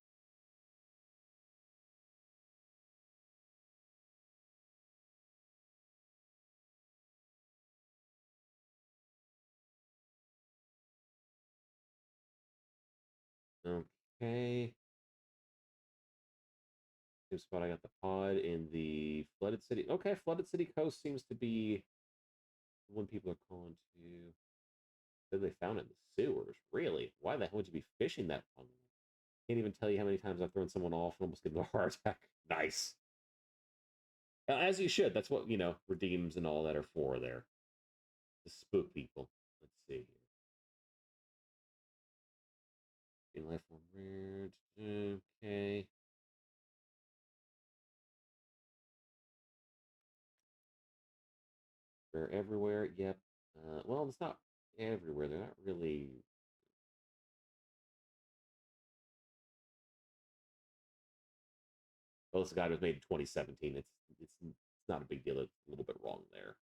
Okay. Same spot I got the pod in the flooded city. Okay, flooded city coast seems to be the one people are calling to. Said they found it in the sewers. Really? Why the hell would you be fishing that long? Can't even tell you how many times I've thrown someone off and almost getting a heart attack. Nice. As you should. That's what, redeems and all that are for there. To spook people. Let's see here. Life on weird. Okay. They're everywhere. Yep. Well, it's not everywhere. They're not really. Well, this guy was made in 2017. It's not a big deal. It's a little bit wrong there.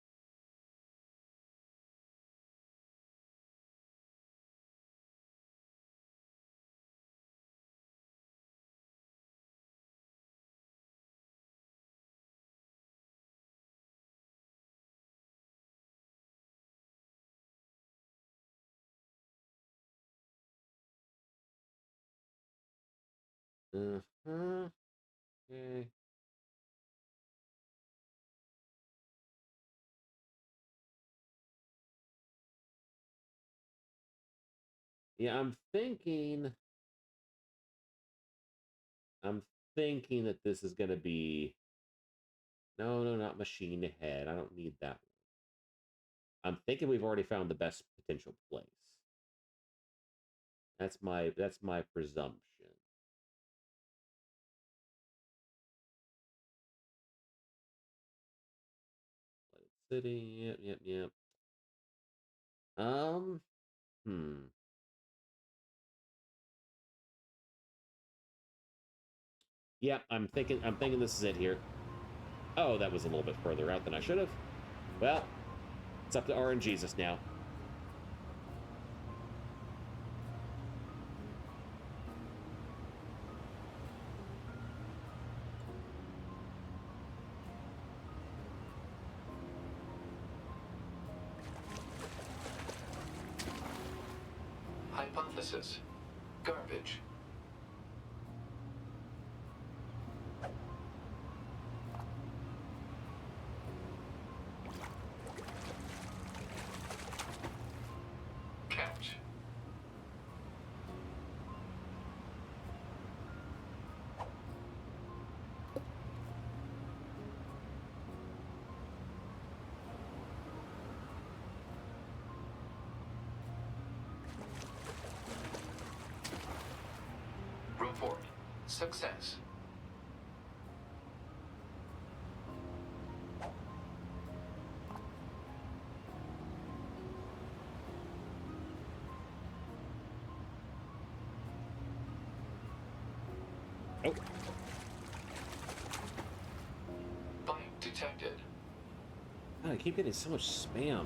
Uh-huh. Okay. Yeah, I'm thinking that this is gonna be no, not machine head. I don't need that one. I'm thinking we've already found the best potential place. That's my presumption. City, yep. Um, hmm. Yeah, I'm thinking this is it here. Oh, that was a little bit further out than I should have. Well, it's up to RNGesus now. Hypothesis. Garbage. Catch. Report. Success. Oh, Bite detected. God, I keep getting so much spam.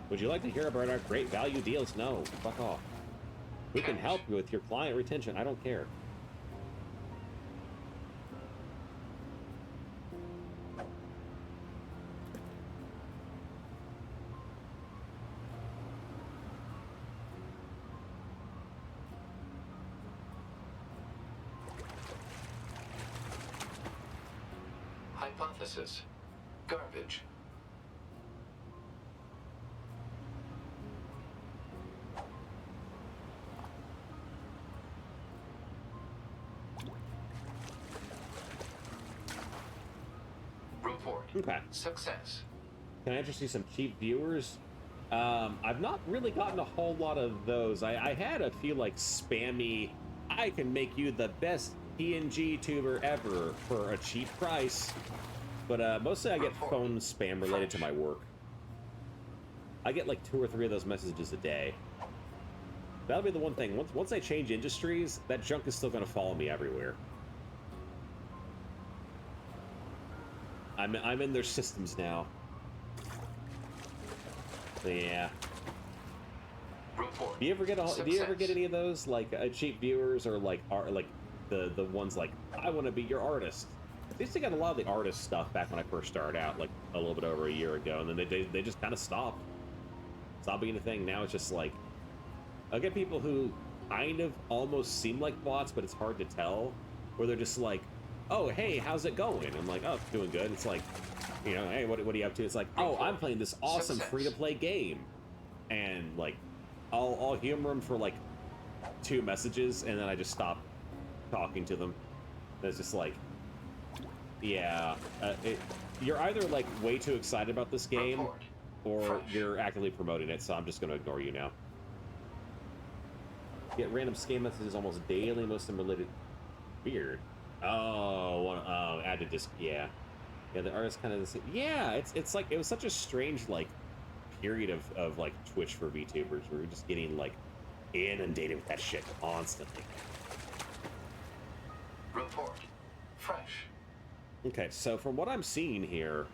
Would you like to hear about our great value deals? No, fuck off. We can help you with your client retention. I don't care. Hypothesis. Garbage. Report. Okay. Success. Can I interest you some cheap viewers? I've not really gotten a whole lot of those. I had a few like spammy, I can make you the best PNG tuber ever for a cheap price. But mostly I get phone spam related to my work. I get like 2 or 3 of those messages a day. That'll be the one thing. Once I change industries, that junk is still going to follow me everywhere. I'm in their systems now. Yeah. Report. Do you ever get Success. any of those like cheap viewers or like the ones like I want to be your artist? I used to get a lot of the artist stuff back when I first started out, like a little bit over a year ago, and then they just kind of stopped being a thing. Now it's just like I get people who kind of almost seem like bots, but it's hard to tell, where they're just like, oh hey, how's it going? I'm like, oh, it's doing good. It's like, you know, hey, what are you up to? It's like, oh, I'm playing this awesome Success. free-to-play game, and like I'll humor them for like 2 messages, and then I just stop talking to them. It's just like, yeah, you're either like way too excited about this game, Report. or Fresh. you're actively promoting it, so I'm just going to ignore you now. Get random scam messages almost daily, most of them related. Weird. Oh, add to disc. Yeah, the artist kind of the same. Yeah, it's like it was such a strange like period of like Twitch for VTubers. We were just getting like inundated with that shit constantly. Report. Fresh. Okay, so from what I'm seeing here,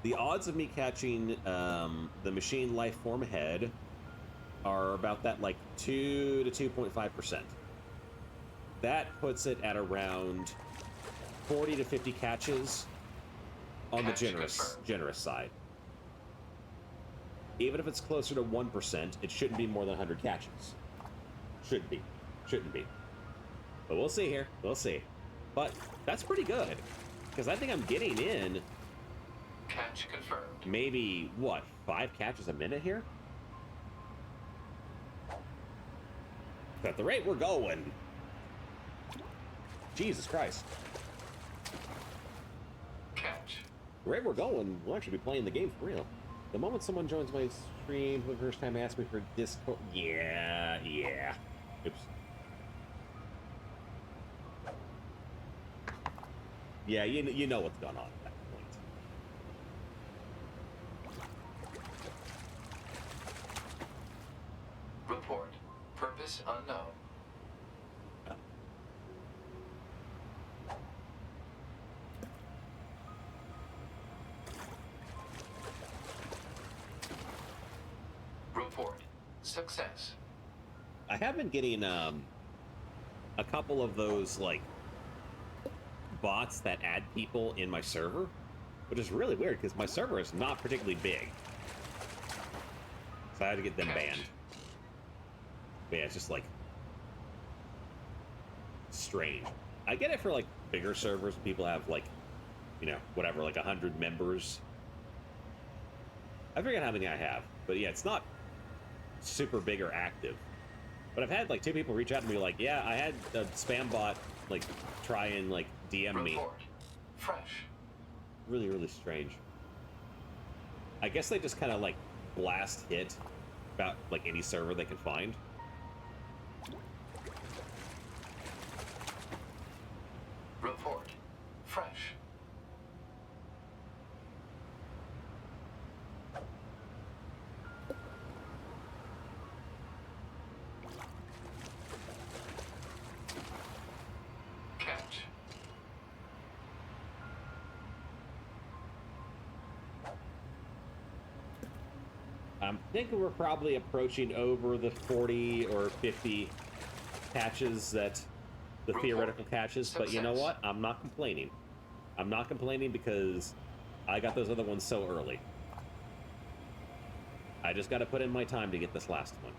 the odds of me catching the machine life form head are about that like 2 to 2.5%. That puts it at around 40 to 50 catches on the Catch generous side. Even if it's closer to 1%, it shouldn't be more than 100 catches. Shouldn't be. But we'll see here. We'll see. But that's pretty good, because I think I'm getting in Catch confirmed. maybe, what, 5 catches a minute here? At the rate we're going, Jesus Christ. Catch. The rate we're going, we'll actually be playing the game for real. The moment someone joins my stream for the first time, asks me for Discord. Yeah. Oops. Yeah, you know what's going on at that point. Report. Purpose unknown. Report. Success. I have been getting a couple of those like bots that add people in my server, which is really weird because my server is not particularly big. So I had to get them banned. But yeah, it's just like strange. I get it for like bigger servers. People have like, you know, whatever, like 100 members. I forget how many I have, but yeah, it's not super big or active. But I've had like 2 people reach out to me like, yeah, I had a spam bot like try and like DM me. Report. Fresh. Really, really strange. I guess they just kind of like blast hit about like any server they can find. Report. Fresh. Catch. I'm thinking we're probably approaching over the 40 or 50 catches that the theoretical catches, but you know what? I'm not complaining. I'm not complaining because I got those other ones so early. I just got to put in my time to get this last one.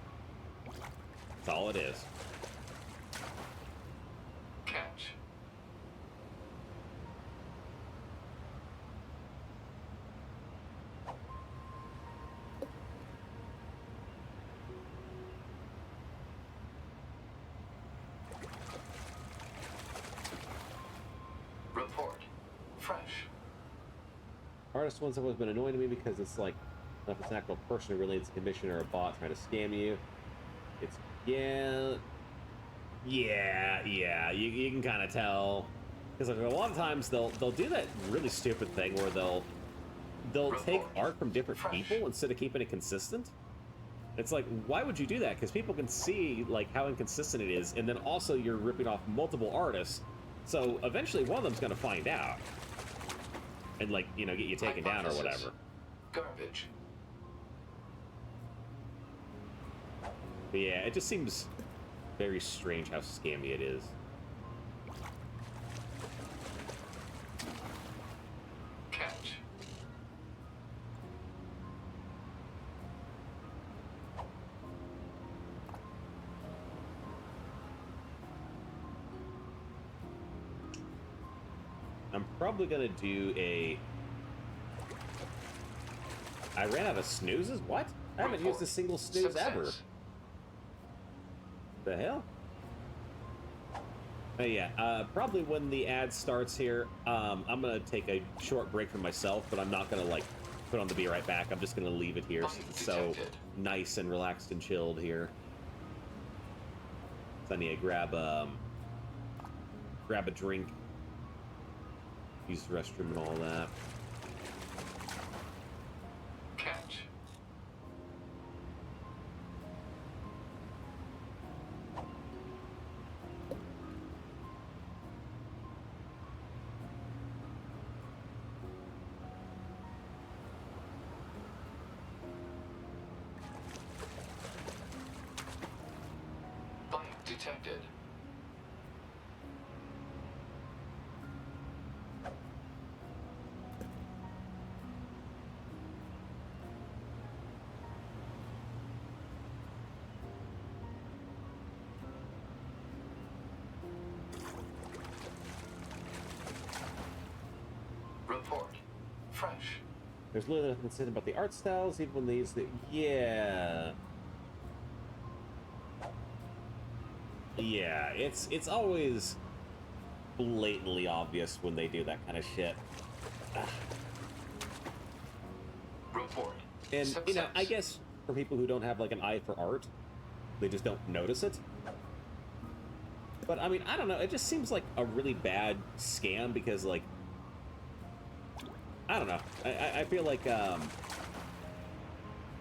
That's all it is. Catch. Report. Fresh. Hardest ones have always been annoying to me because it's like, if it's an actual person who really needs a commission or a bot trying to scam you, it's, yeah, you can kind of tell. Because like, a lot of times they'll do that really stupid thing where they'll take art from different people instead of keeping it consistent. It's like, why would you do that? Because people can see like how inconsistent it is, and then also you're ripping off multiple artists, so eventually one of them's going to find out and like, you know, get you taken down or whatever. Garbage. But yeah, it just seems very strange how scammy it is. Catch. I'm probably gonna do a... I ran out of snoozes? What? I haven't used a single snooze ever. The hell? But yeah, probably when the ad starts here, I'm gonna take a short break for myself, but I'm not gonna like put on the Be Right Back. I'm just gonna leave it here since it's so nice and relaxed and chilled here. So I need to grab a drink, use the restroom and all that. Catch. Bite detected. Report. Fresh. There's literally nothing to say about the art styles, even when they use the... Yeah. Yeah, it's always blatantly obvious when they do that kind of shit. Report. And, you know, Success. I guess for people who don't have, like, an eye for art, they just don't notice it. But, I mean, I don't know, it just seems like a really bad scam because, like, I don't know. I feel like,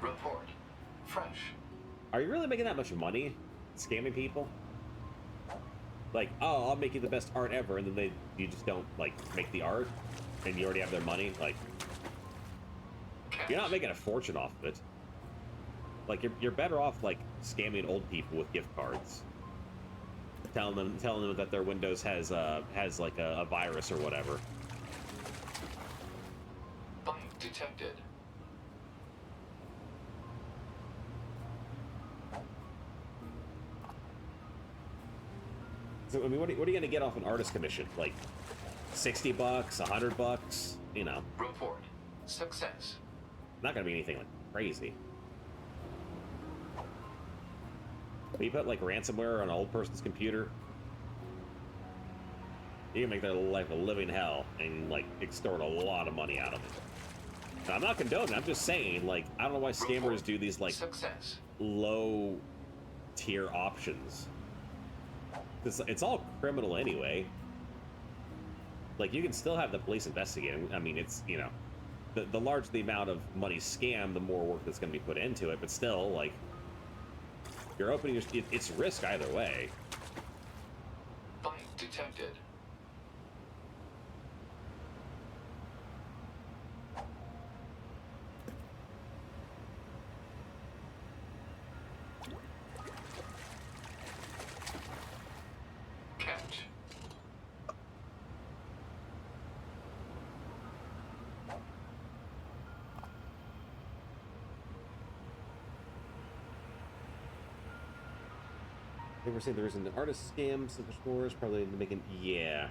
Report. Fresh. are you really making that much money scamming people? Like, oh, I'll make you the best art ever, and then you just don't, like, make the art, and you already have their money? Like, you're not making a fortune off of it. Like, you're better off, like, scamming old people with gift cards. Telling them that their Windows has like, a virus or whatever. detected. So, I mean, what are you going to get off an artist commission? Like, $60, $100, you know. Report. Success. Not going to be anything like crazy. But you put like ransomware on an old person's computer, you can make their life a living hell and like extort a lot of money out of it. Now, I'm not condoning, I'm just saying, like, I don't know why scammers Report. do these like Success. low tier options. It's all criminal anyway. Like, you can still have the police investigating. I mean, it's, you know, the larger the amount of money scammed, the more work that's going to be put into it. But still, like, you're opening your, it's risk either way. Fight detected. Catch. They were saying there isn't an artist scam, simple scores, probably making, yeah.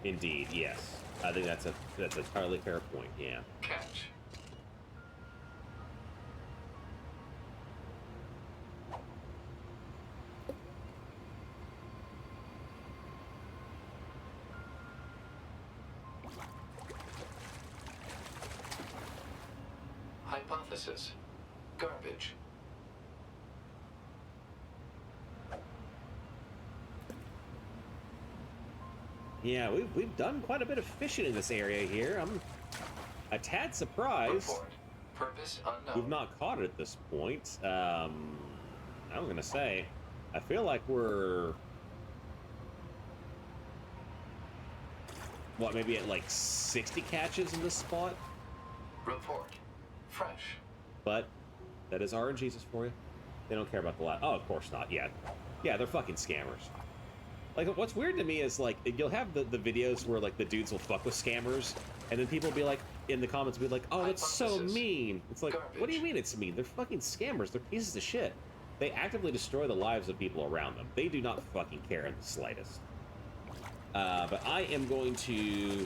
Indeed, yes. I think that's an entirely fair point, yeah. Catch. Hypothesis. Garbage. Yeah, we've done quite a bit of fishing in this area here. I'm a tad surprised Report. Purpose unknown. we've not caught it at this point. I'm gonna say, I feel like we're, what, maybe at like 60 catches in this spot? Report. Fresh. But that is RNGesus for you. They don't care about the lot. Oh, of course not. Yeah, they're fucking scammers. Like, what's weird to me is, like, you'll have the videos where, like, the dudes will fuck with scammers, and then people will be like, in the comments, will be like, oh, that's so Hypothesis. mean. It's like, Garbage. what do you mean it's mean? They're fucking scammers. They're pieces of shit. They actively destroy the lives of people around them. They do not fucking care in the slightest. But I am going to,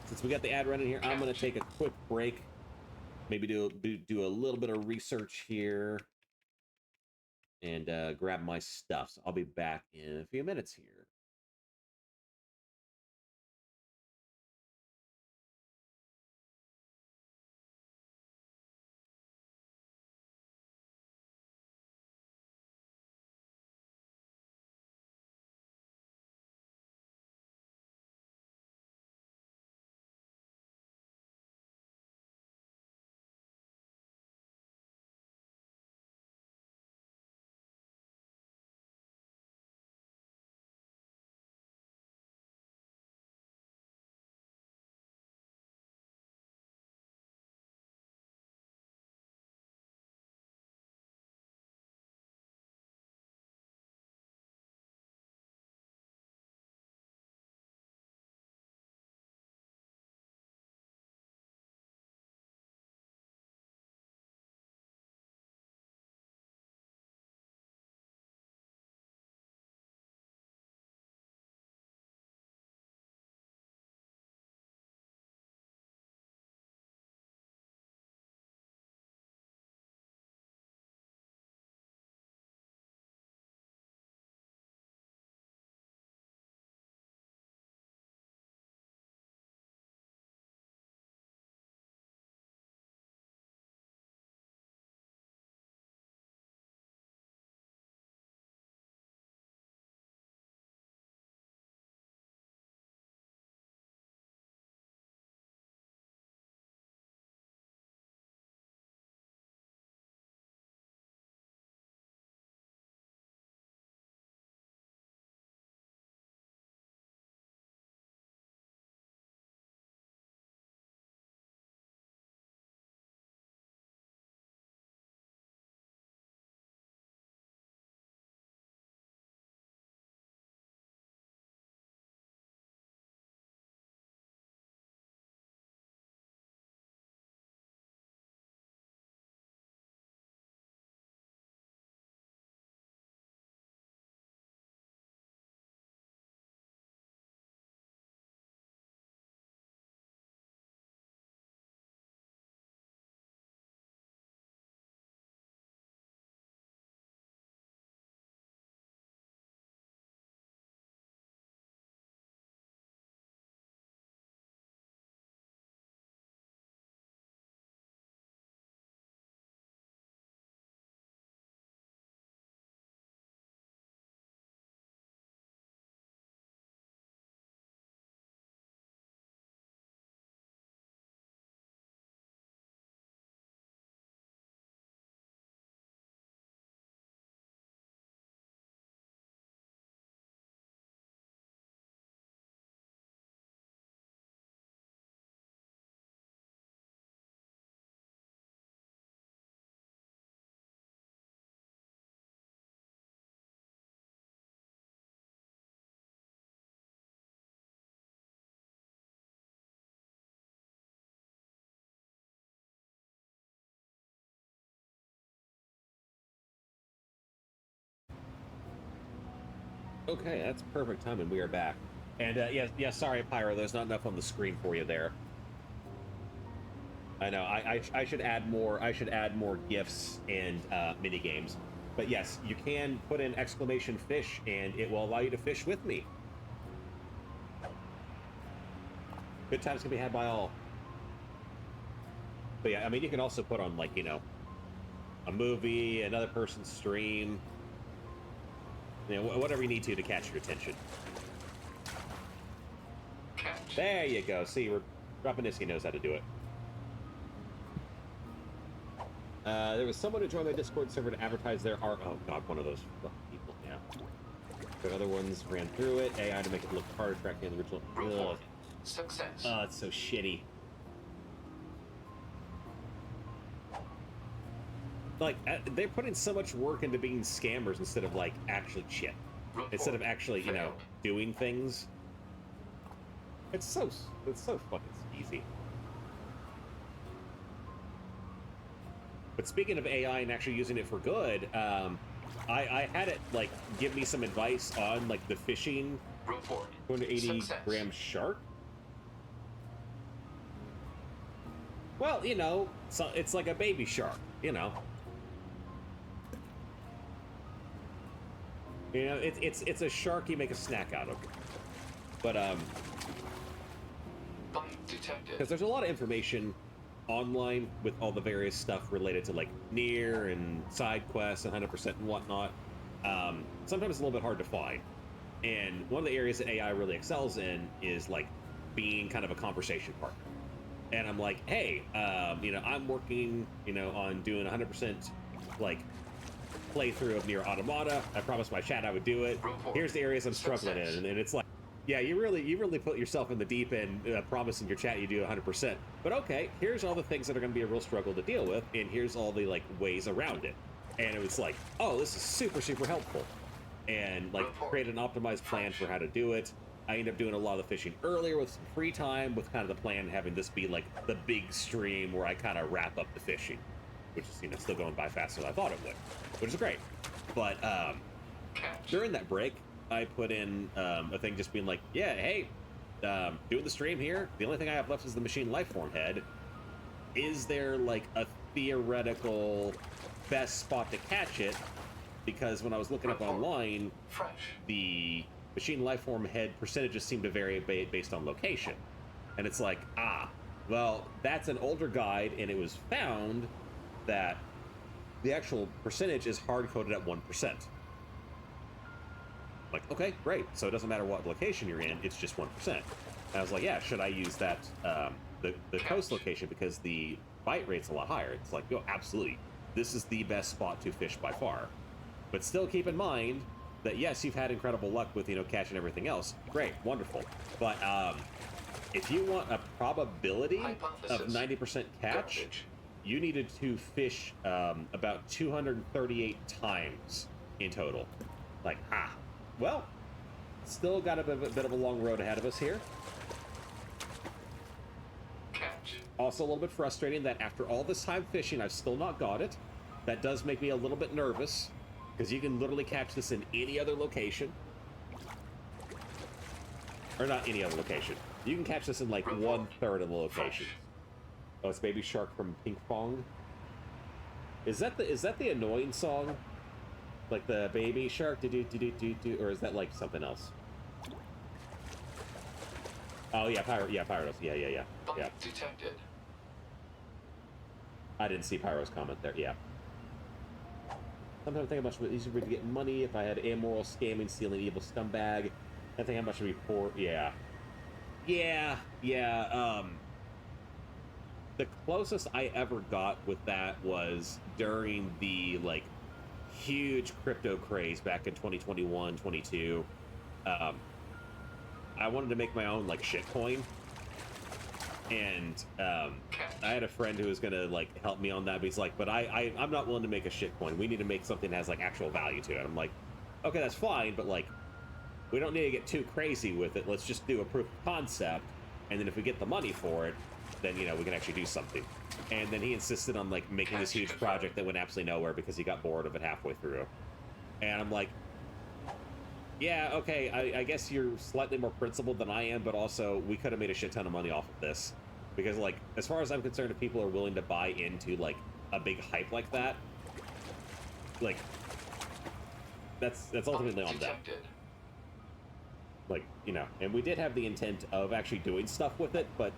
since we got the ad running here, I'm going to take a quick break. Maybe do a little bit of research here. And grab my stuff. So I'll be back in a few minutes here. Okay, that's perfect timing. We are back. And yeah, sorry, Pyro. There's not enough on the screen for you there. I know. I should add more. I should add more gifs and mini games. But yes, you can put in exclamation fish, and it will allow you to fish with me. Good times can be had by all. But yeah, I mean, you can also put on, like, you know, a movie, another person's stream, you know, whatever you need to catch your attention. Catch. There you go. See, Rapaniski knows how to do it. There was someone who joined my Discord server to advertise their art. Oh god, one of those people. Yeah. The other ones ran through it. AI to make it look harder tracking the original. Report. Success. Oh, it's so shitty. Like, they're putting so much work into being scammers instead of, like, actually shit. Report. Instead of actually, you know, Failed. doing things. It's so fucking easy. But speaking of AI and actually using it for good, I had it, like, give me some advice on, like, the fishing Report. 280-gram shark. Well, you know, so it's like a baby shark, you know. You know, it's a shark you make a snack out of. But Bite detected. because there's a lot of information online with all the various stuff related to, like, Nier and side quests and 100% and whatnot. Sometimes it's a little bit hard to find. And one of the areas that AI really excels in is, like, being kind of a conversation partner. And I'm like, hey, you know, I'm working, you know, on doing 100%, like, playthrough of Nier Automata. I promised my chat I would do it. Here's the areas I'm struggling in, and it's like, yeah, you really put yourself in the deep end, promising your chat you do 100%. But okay, here's all the things that are going to be a real struggle to deal with, and here's all the, like, ways around it. And it was like, oh, this is super helpful, and, like, create an optimized plan for how to do it. I end up doing a lot of the fishing earlier with some free time, with kind of the plan having this be like the big stream where I kind of wrap up the fishing, which is, you know, still going by faster than I thought it would, which is great. But during that break, I put in a thing just being like, yeah, hey, doing the stream here. The only thing I have left is the machine lifeform head. Is there, like, a theoretical best spot to catch it? Because when I was looking up online, the machine lifeform head percentages seem to vary based on location. And it's like, well, that's an older guide, and it was found that the actual percentage is hard-coded at 1%. Like, okay, great. So it doesn't matter what location you're in, it's just 1%. And I was like, yeah, should I use that, the coast location, because the bite rate's a lot higher? It's like, oh, absolutely. This is the best spot to fish by far. But still keep in mind that, yes, you've had incredible luck with, you know, catching everything else. Great, wonderful. But if you want a probability of 90% catch, you needed to fish about 238 times in total. Like, well, still got a bit of a long road ahead of us here. Catch. Also a little bit frustrating that after all this time fishing, I've still not got it. That does make me a little bit nervous, because you can literally catch this in any other location. Or not any other location. You can catch this in, like, 1/3 of the locations. Oh, it's Baby Shark from Pink Fong. Is that the annoying song? Like the Baby Shark do, or is that, like, something else? Oh yeah, Pyros. Yeah. Detected. I didn't see Pyro's comment there. Yeah. Sometimes I think how much it would be easier to get money if I had amoral, scamming, stealing, evil scumbag. I think how much it would be poor. Yeah. The closest I ever got with that was during the, like, huge crypto craze back in 2021, 22. I wanted to make my own, like, shitcoin. And I had a friend who was gonna, like, help me on that, but he's like, but I'm not willing to make a shitcoin. We need to make something that has, like, actual value to it. I'm like, okay, that's fine, but, like, we don't need to get too crazy with it. Let's just do a proof of concept, and then if we get the money for it, then, you know, we can actually do something. And then he insisted on, like, making this huge project that went absolutely nowhere because he got bored of it halfway through. And I'm like, yeah, okay, I guess you're slightly more principled than I am, but also we could have made a shit ton of money off of this. Because, like, as far as I'm concerned, if people are willing to buy into, like, a big hype like that, like, that's ultimately on them. Detected. Like, you know, and we did have the intent of actually doing stuff with it, but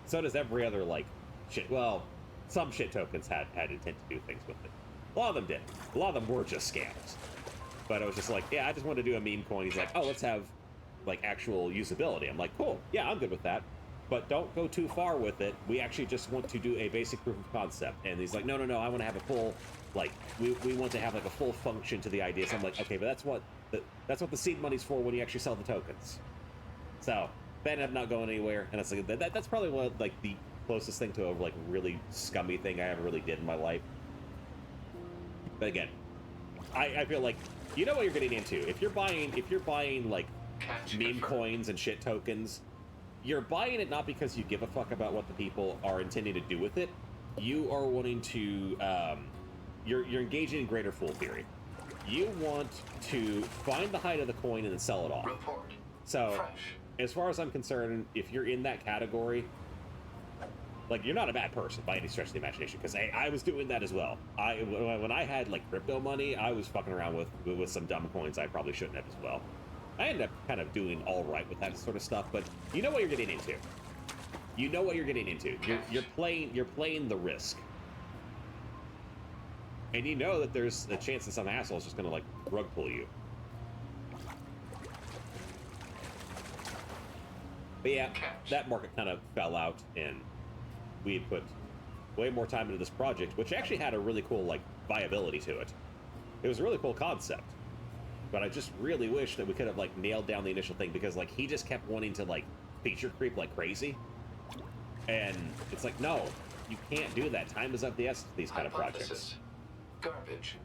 so does every other, like, shit. Well, some shit tokens had intent to do things with it. A lot of them did. A lot of them were just scams. But I was just like, yeah, I just want to do a meme coin. He's like, oh, let's have, like, actual usability. I'm like, cool. Yeah, I'm good with that. But don't go too far with it. We actually just want to do a basic proof of concept. And he's like, no, I want to have a full, like, we want to have, like, a full function to the idea. So I'm like, okay, but that's what the seed money's for when you actually sell the tokens. So that ended up not going anywhere. And it's like, that's probably one, like, the closest thing to a, like, really scummy thing I ever really did in my life. But again, I feel like you know what you're getting into. If you're buying like meme coins and shit tokens, you're buying it not because you give a fuck about what the people are intending to do with it. You are wanting to you're engaging in greater fool theory. You want to find the height of the coin and then sell it off. Report. So Fresh. as far as I'm concerned, if you're in that category, like, you're not a bad person by any stretch of the imagination, because hey, I was doing that as well. When I had, like, crypto money, I was fucking around with some dumb coins I probably shouldn't have as well. I ended up kind of doing all right with that sort of stuff, but you know what you're getting into. You know what you're getting into. You're playing the risk, and you know that there's a chance that some asshole is just gonna, like, rug pull you. But yeah, that market kind of fell out, and we had put way more time into this project, which actually had a really cool, like, viability to it. It was a really cool concept, but I just really wish that we could have, like, nailed down the initial thing, because, like, he just kept wanting to, like, feature creep like crazy, and it's like, no, you can't do that. Time is of the essence for these kind of projects. Garbage.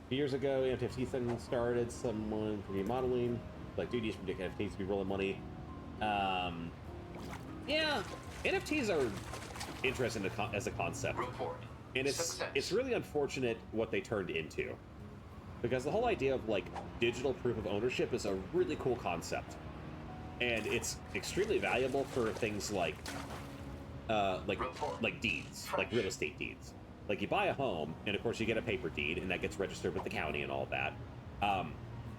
A few years ago, NFT thing started. Someone 3D modeling, like, dude, used to predict NFTs to be rolling money. Yeah, NFTs are interesting as a concept. Report. And it's really unfortunate what they turned into. Because the whole idea of, like, digital proof of ownership is a really cool concept. And it's extremely valuable for things like deeds, like real estate deeds. Like, you buy a home, and of course you get a paper deed, and that gets registered with the county and all that.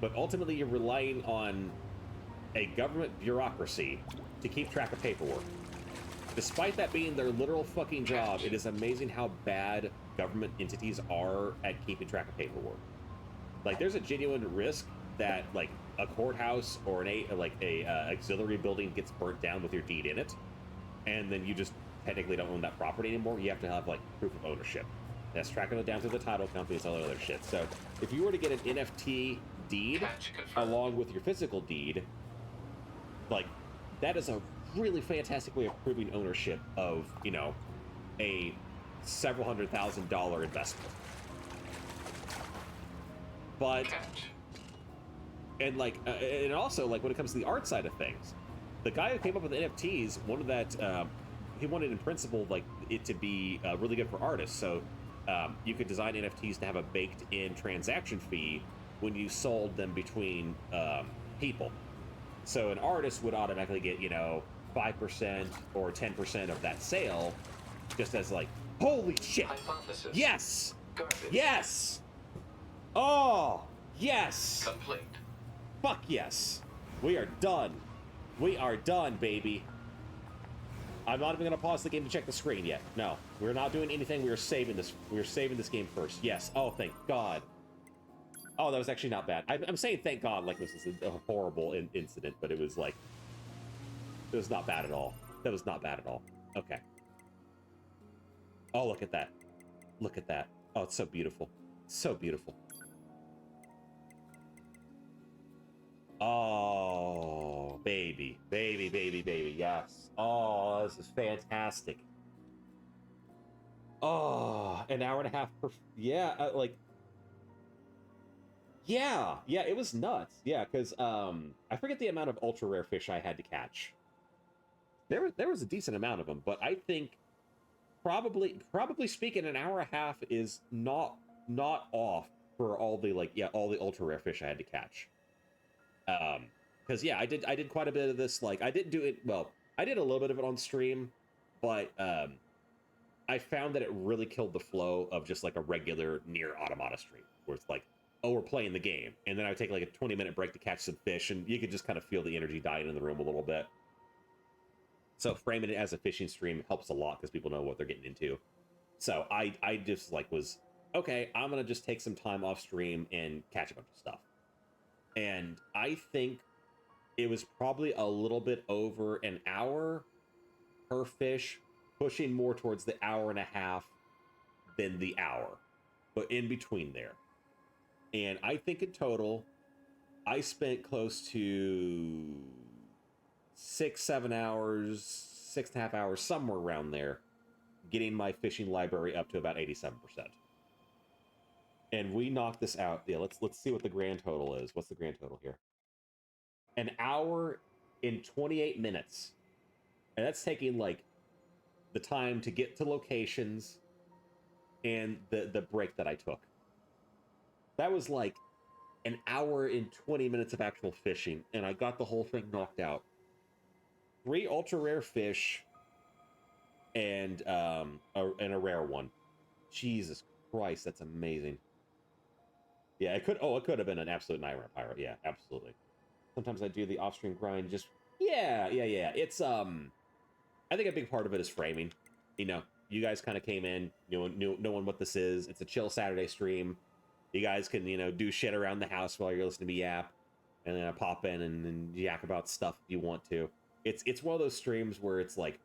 But ultimately you're relying on a government bureaucracy to keep track of paperwork. Despite that being their literal fucking job, it is amazing how bad government entities are at keeping track of paperwork. Like, there's a genuine risk that, like, a courthouse or a auxiliary building gets burnt down with your deed in it, and then you just technically don't own that property anymore. You have to have, like, proof of ownership. That's tracking it down to the title companies, all that other shit. So if you were to get an NFT deed along with your physical deed, like, that is a really fantastic way of proving ownership of, you know, a several $100,000 investment. But and like and also, like, when it comes to the art side of things, the guy who came up with NFTs wanted that he wanted in principle, like, it to be really good for artists. So you could design NFTs to have a baked in transaction fee when you sold them between people. So an artist would automatically get, you know, 5% or 10% of that sale, just as, like, holy shit. Hypothesis. Yes. Garbage. Yes. Oh, yes. Complete. Fuck yes. We are done. We are done, baby. I'm not even gonna pause the game to check the screen yet. No, we're not doing anything. We are saving this. We are saving this game first. Yes. Oh, thank God. Oh, that was actually not bad. I'm saying thank God like this is a horrible incident, but it was like, it was not bad at all. That was not bad at all. Okay. Oh, look at that. Look at that. Oh, it's so beautiful. So beautiful. Oh, baby. Baby, baby, baby. Yes. Oh, this is fantastic. Oh, an hour and a half per... Yeah, like... Yeah, it was nuts. Yeah, because I forget the amount of ultra rare fish I had to catch. There was a decent amount of them, but I think probably speaking, an hour and a half is not off for all the all the ultra rare fish I had to catch. Because yeah, I did quite a bit of this. Like I didn't do it well. I did a little bit of it on stream, but I found that it really killed the flow of just like a regular Nier Automata stream, where it's like, oh, we're playing the game, and then I would take like a 20-minute break to catch some fish, and you could just kind of feel the energy dying in the room a little bit. So framing it as a fishing stream helps a lot because people know what they're getting into. So I just like was okay. I'm gonna just take some time off stream and catch a bunch of stuff, and I think it was probably a little bit over an hour per fish, pushing more towards the hour and a half than the hour, but in between there. And I think in total, I spent close to 6-7 hours, 6.5 hours, somewhere around there, getting my fishing library up to about 87%. And we knocked this out. Yeah, let's see what the grand total is. What's the grand total here? An hour in 28 minutes. And that's taking like the time to get to locations and the break that I took. That was like an hour and 20 minutes of actual fishing, and I got the whole thing knocked out. 3 ultra rare fish and a rare one. Jesus Christ, that's amazing. Yeah, it could have been an absolute nightmare pirate. Yeah, absolutely. Sometimes I do the off-stream grind just yeah. It's I think a big part of it is framing. You know, you guys kind of came in, knowing what this is. It's a chill Saturday stream. You guys can, do shit around the house while you're listening to me yap, and then I pop in and yak about stuff if you want to. It's one of those streams where it's like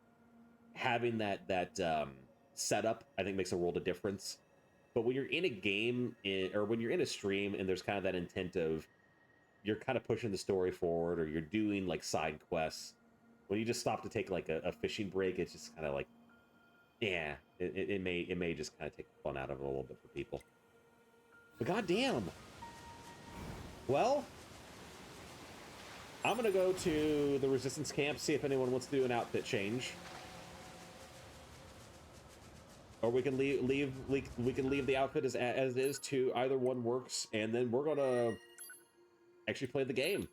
having that setup, I think, makes a world of difference. But when you're in a game or when you're in a stream and there's kind of that intent of you're kind of pushing the story forward or you're doing like side quests, when you just stop to take like a fishing break, it's just kind of like, yeah, it may just kind of take the fun out of it a little bit for people. But goddamn. Well, I'm gonna go to the resistance camp, see if anyone wants to do an outfit change. Or we can leave the outfit as is too. Either one works, and then we're gonna actually play the game.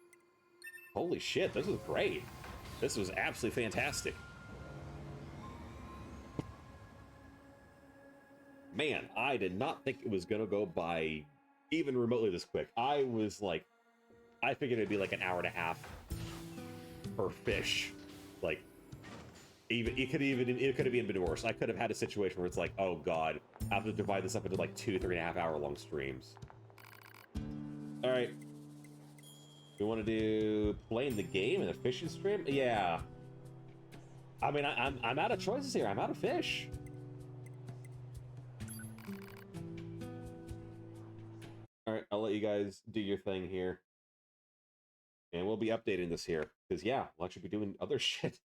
Holy shit, this was great. This was absolutely fantastic. Man, I did not think it was gonna go by even remotely this quick. I was like, I figured it'd be like an hour and a half per fish. Like, it could have even been worse. I could have had a situation where it's like, oh god, I have to divide this up into like 2-3.5 hour long streams. All right, we want to do playing the game and a fishing stream. Yeah, I mean, I'm out of choices here. I'm out of fish. All right, I'll let you guys do your thing here, and we'll be updating this here because yeah, we'll actually be doing other shit.